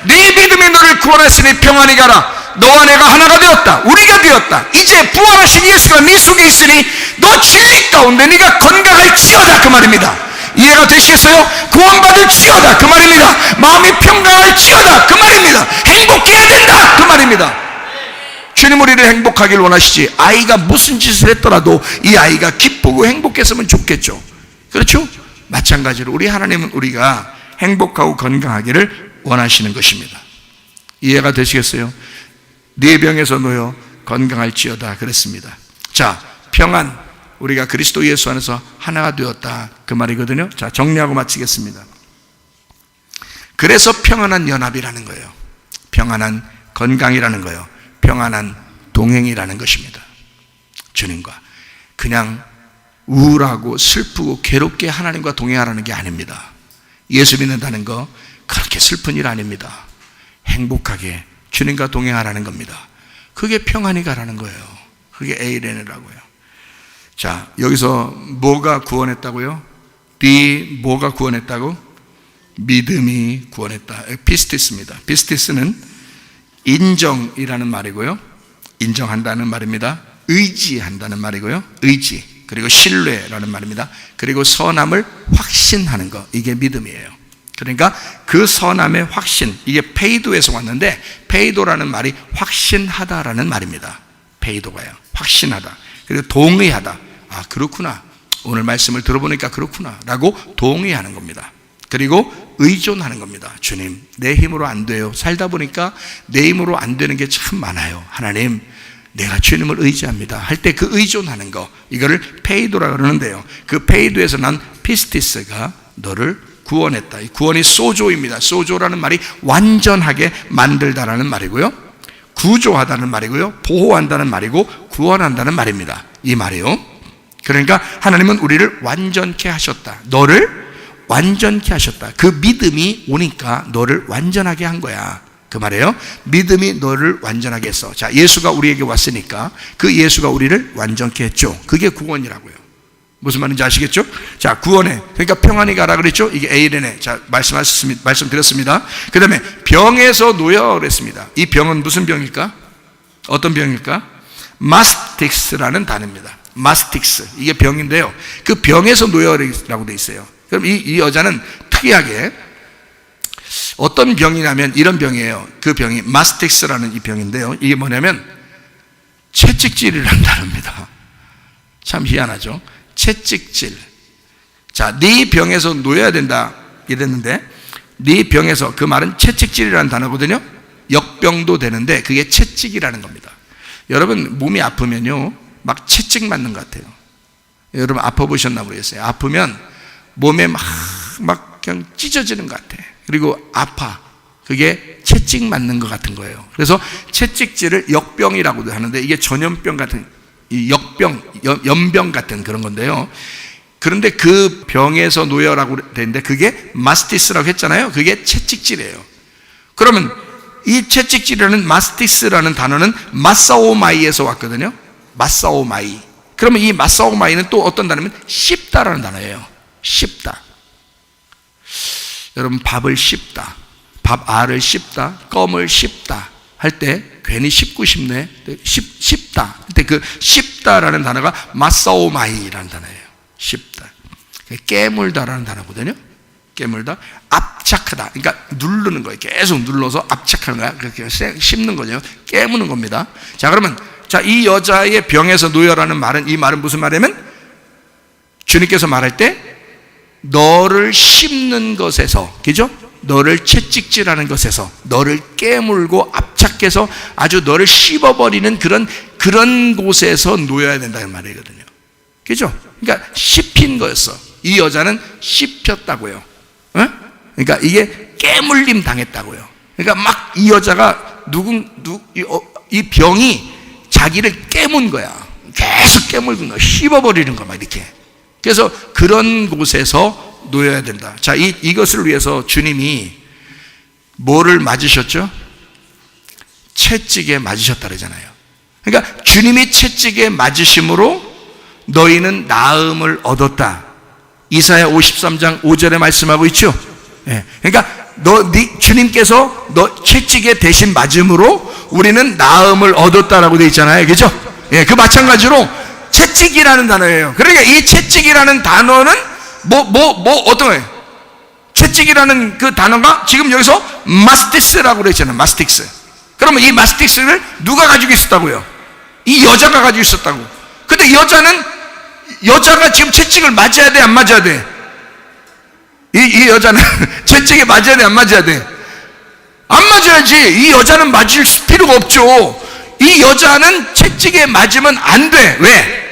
네 믿음이 너를 구원했으니 평안히 가라. 너와 내가 하나가 되었다. 우리가 되었다. 이제 부활하신 예수가 네 속에 있으니 너 진리 가운데 네가 건강할지어다 그 말입니다. 이해가 되시겠어요? 구원받을지어다 그 말입니다. 마음이 평강할지어다 그 말입니다. 행복해야 된다 그 말입니다. 주님 우리를 행복하길 원하시지. 아이가 무슨 짓을 했더라도 이 아이가 기쁘고 행복했으면 좋겠죠. 그렇죠? 마찬가지로 우리 하나님은 우리가 행복하고 건강하기를 원하시는 것입니다. 이해가 되시겠어요? 네 병에서 놓여 건강할지어다 그랬습니다. 자, 평안, 우리가 그리스도 예수 안에서 하나가 되었다 그 말이거든요. 자, 정리하고 마치겠습니다. 그래서 평안한 연합이라는 거예요. 평안한 건강이라는 거예요. 평안한 동행이라는 것입니다. 주님과 그냥 우울하고 슬프고 괴롭게 하나님과 동행하라는 게 아닙니다. 예수 믿는다는 거 그렇게 슬픈 일 아닙니다. 행복하게 주님과 동행하라는 겁니다. 그게 평안히 가라는 거예요. 그게 에이레네라고요. 자, 여기서 뭐가 구원했다고요? 뭐가 구원했다고? 믿음이 구원했다. 피스티스입니다. 피스티스는 인정이라는 말이고요. 인정한다는 말입니다. 의지한다는 말이고요. 의지. 그리고 신뢰라는 말입니다. 그리고 선함을 확신하는 것. 이게 믿음이에요. 그러니까 그 선함의 확신. 이게 페이도에서 왔는데 페이도라는 말이 확신하다라는 말입니다. 페이도가요. 확신하다. 그리고 동의하다. 아, 그렇구나. 오늘 말씀을 들어보니까 그렇구나. 라고 동의하는 겁니다. 그리고 의존하는 겁니다. 주님, 내 힘으로 안 돼요. 살다 보니까 내 힘으로 안 되는 게 참 많아요. 하나님, 내가 주님을 의지합니다. 할 때 그 의존하는 거, 이거를 페이도라 그러는데요. 그 페이도에서 난 피스티스가 너를 구원했다. 이 구원이 소조입니다. 소조라는 말이 완전하게 만들다라는 말이고요. 구조하다는 말이고요, 보호한다는 말이고 구원한다는 말입니다. 이 말이요. 그러니까 하나님은 우리를 완전케 하셨다. 너를 완전케 하셨다. 그 믿음이 오니까 너를 완전하게 한 거야. 그 말이에요. 믿음이 너를 완전하게 했어. 자, 예수가 우리에게 왔으니까 그 예수가 우리를 완전케 했죠. 그게 구원이라고요. 무슨 말인지 아시겠죠? 자, 구원해. 그러니까 평안히 가라 그랬죠? 이게 에이레네. 자, 말씀드렸습니다. 그 다음에 병에서 놓여 그랬습니다. 이 병은 무슨 병일까? 어떤 병일까? 마스틱스라는 단어입니다. 마스틱스. 이게 병인데요. 그 병에서 놓여라고 돼 있어요. 그럼 이 여자는 특이하게 어떤 병이냐면 이런 병이에요. 그 병이 마스틱스라는 이 병인데요. 이게 뭐냐면 채찍질이라는 단어입니다. 참 희한하죠. 채찍질. 자, 네 병에서 놓여야 된다 이랬는데, 네 병에서, 그 말은 채찍질이라는 단어거든요. 역병도 되는데 그게 채찍이라는 겁니다. 여러분 몸이 아프면요 막 채찍 맞는 것 같아요. 여러분 아파보셨나 모르겠어요. 아프면 몸에 막 그냥 찢어지는 것 같아. 그리고 아파. 그게 채찍 맞는 것 같은 거예요. 그래서 채찍질을 역병이라고도 하는데, 이게 전염병 같은, 이 역병, 연병 같은 그런 건데요. 그런데 그 병에서 놓여라고 되는데 그게 마스티스라고 했잖아요. 그게 채찍질이에요. 그러면 이 채찍질이라는 마스티스라는 단어는 마사오마이에서 왔거든요. 마사오마이. 그러면 이 마사오마이는 또 어떤 단어냐면 씹다라는 단어예요. 씹다. 여러분 밥을 씹다, 밥 알을 씹다, 껌을 씹다 할 때 괜히 씹고 싶네. 씹다. 근데 그 씹다라는 단어가 마사오마이라는 단어예요. 씹다. 깨물다라는 단어거든요. 깨물다. 압착하다. 그러니까 누르는 거예요. 계속 눌러서 압착하는 거야. 그렇게 씹는 거죠. 깨무는 겁니다. 자, 그러면 자, 이 여자의 병에서 놓여라는 말은, 이 말은 무슨 말이냐면 주님께서 말할 때 너를 씹는 것에서, 그죠? 너를 채찍질하는 것에서, 너를 깨물고 압착해서 아주 너를 씹어버리는 그런 곳에서 놓여야 된다는 말이거든요. 그죠? 그러니까 씹힌 거였어. 이 여자는 씹혔다고요. 어? 그러니까 이게 깨물림 당했다고요. 그러니까 막 이 여자가 이 병이 자기를 깨문 거야. 계속 깨물는 거야. 씹어버리는 거야, 막 이렇게. 그래서 그런 곳에서 놓여야 된다. 자, 이것을 위해서 주님이 뭐를 맞으셨죠? 채찍에 맞으셨다 그러잖아요. 그러니까 주님이 채찍에 맞으심으로 너희는 나음을 얻었다. 이사야 53장 5절에 말씀하고 있죠. 예. 그러니까 주님께서 너 채찍에 대신 맞음으로 우리는 나음을 얻었다라고 되어 있잖아요. 그죠? 예, 그 마찬가지로 채찍이라는 단어예요. 그러니까 이 채찍이라는 단어는 어떤 거예요? 채찍이라는 그 단어가 지금 여기서 마스틱스라고 그랬잖아요. 마스틱스. 그러면 이 마스틱스를 누가 가지고 있었다고요? 이 여자가 가지고 있었다고. 근데 여자가 지금 채찍을 맞아야 돼, 안 맞아야 돼? 이 여자는 채찍에 맞아야 돼, 안 맞아야 돼? 안 맞아야지. 이 여자는 맞을 필요가 없죠. 이 여자는 채찍에 맞으면 안 돼. 왜?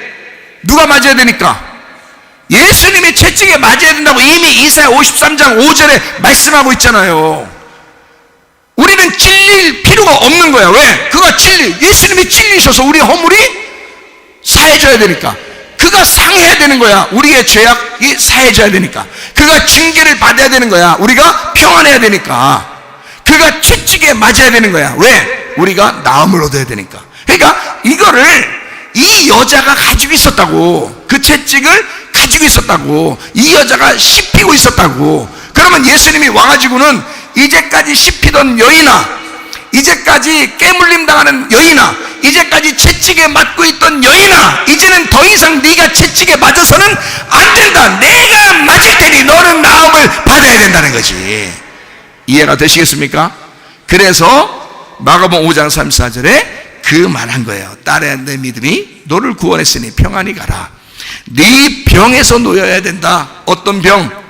누가 맞아야 되니까? 예수님이 채찍에 맞아야 된다고 이미 이사야 53장 5절에 말씀하고 있잖아요. 우리는 찔릴 필요가 없는 거야. 왜? 예수님이 찔리셔서 우리 허물이 사해져야 되니까. 그가 상해야 되는 거야. 우리의 죄악이 사해져야 되니까. 그가 징계를 받아야 되는 거야. 우리가 평안해야 되니까. 그가 채찍에 맞아야 되는 거야. 왜? 우리가 나음을 얻어야 되니까. 그러니까 이거를 이 여자가 가지고 있었다고. 그 채찍을 가지고 있었다고. 이 여자가 씹히고 있었다고. 그러면 예수님이 와가지고는 이제까지 씹히던 여인아, 이제까지 깨물림 당하는 여인아, 이제까지 채찍에 맞고 있던 여인아, 이제는 더 이상 네가 채찍에 맞아서는 안 된다. 내가 맞을 테니 너는 나음을 받아야 된다는 거지. 이해가 되시겠습니까? 그래서 마가복음 5장 34절에 그 말한 거예요. 딸의 내 믿음이 너를 구원했으니 평안히 가라. 네 병에서 놓여야 된다. 어떤 병?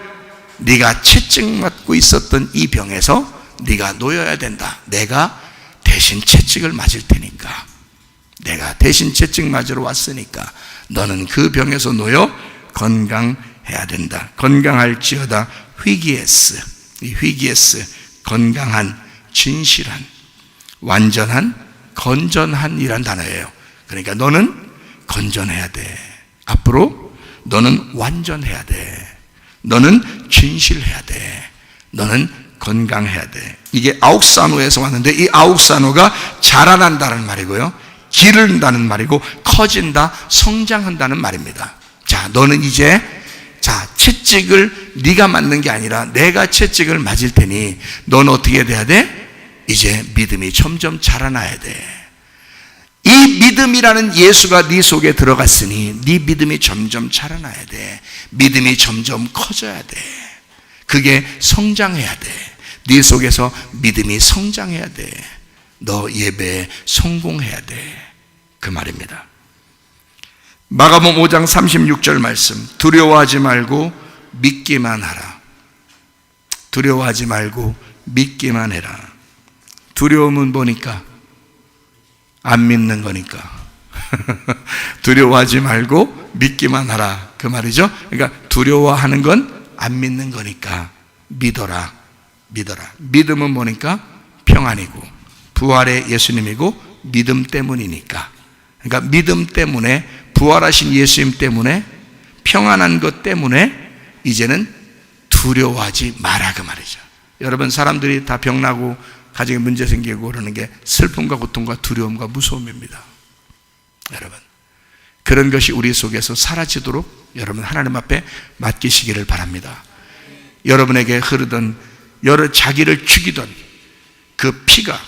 네가 채찍 맞고 있었던 이 병에서 네가 놓여야 된다. 내가 대신 채찍을 맞을 테니까. 내가 대신 채찍 맞으러 왔으니까 너는 그 병에서 놓여 건강해야 된다. 건강할지어다. 휘기에스. 이 휘기에스, 건강한, 진실한, 완전한 건전한이란 단어예요. 그러니까 너는 건전해야 돼. 앞으로 너는 완전해야 돼. 너는 진실해야 돼. 너는 건강해야 돼. 이게 아욱산호에서 왔는데, 이 아욱산호가 자라난다는 말이고요, 기른다는 말이고, 커진다, 성장한다는 말입니다. 자, 너는 이제 채찍을 네가 맞는 게 아니라 내가 채찍을 맞을 테니 너는 어떻게 돼야 돼? 이제 믿음이 점점 자라나야 돼. 이 믿음이라는 예수가 네 속에 들어갔으니 네 믿음이 점점 자라나야 돼. 믿음이 점점 커져야 돼. 그게 성장해야 돼. 네 속에서 믿음이 성장해야 돼. 너 예배에 성공해야 돼. 그 말입니다. 마가복음 5장 36절 말씀, 두려워하지 말고 믿기만 하라. 두려워하지 말고 믿기만 해라. 두려움은 뭐니까? 안 믿는 거니까. 두려워하지 말고 믿기만 하라, 그 말이죠. 그러니까 두려워하는 건 안 믿는 거니까 믿어라. 믿음은 뭐니까? 평안이고 부활의 예수님이고 믿음 때문이니까. 그러니까 믿음 때문에, 부활하신 예수님 때문에, 평안한 것 때문에 이제는 두려워하지 마라, 그 말이죠. 여러분, 사람들이 다 병나고 가정에 문제 생기고 그러는 게 슬픔과 고통과 두려움과 무서움입니다. 여러분, 그런 것이 우리 속에서 사라지도록 여러분 하나님 앞에 맡기시기를 바랍니다. 여러분에게 흐르던 자기를 죽이던 그 피가,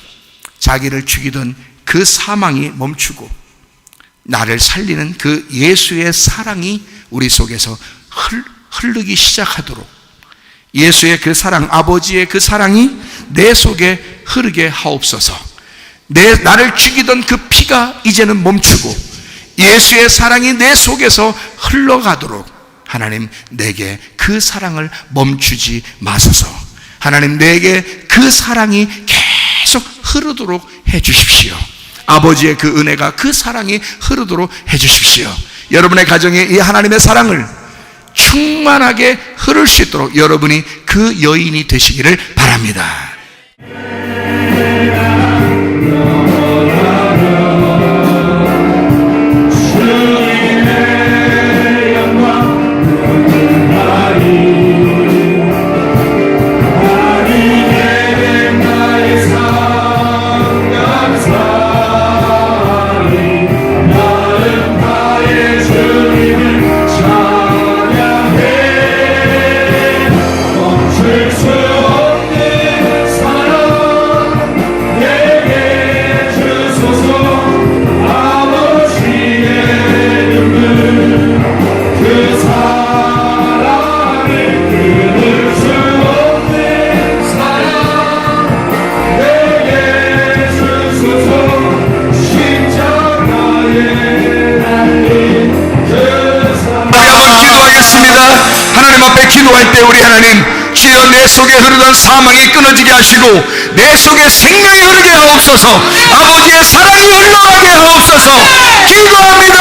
자기를 죽이던 그 사망이 멈추고 나를 살리는 그 예수의 사랑이 우리 속에서 흐르기 시작하도록, 예수의 그 사랑, 아버지의 그 사랑이 내 속에 흐르게 하옵소서. 나를 죽이던 그 피가 이제는 멈추고 예수의 사랑이 내 속에서 흘러가도록 하나님, 내게 그 사랑을 멈추지 마소서. 하나님, 내게 그 사랑이 계속 흐르도록 해주십시오. 아버지의 그 은혜가, 그 사랑이 흐르도록 해주십시오. 여러분의 가정에 이 하나님의 사랑을 충만하게 흐를 수 있도록 여러분이 그 여인이 되시기를 바랍니다. 하나님 앞에 기도할 때 우리 하나님, 주여 내 속에 흐르던 사망이 끊어지게 하시고 내 속에 생명이 흐르게 하옵소서. 아버지의 사랑이 흘러가게 하옵소서. 기도합니다.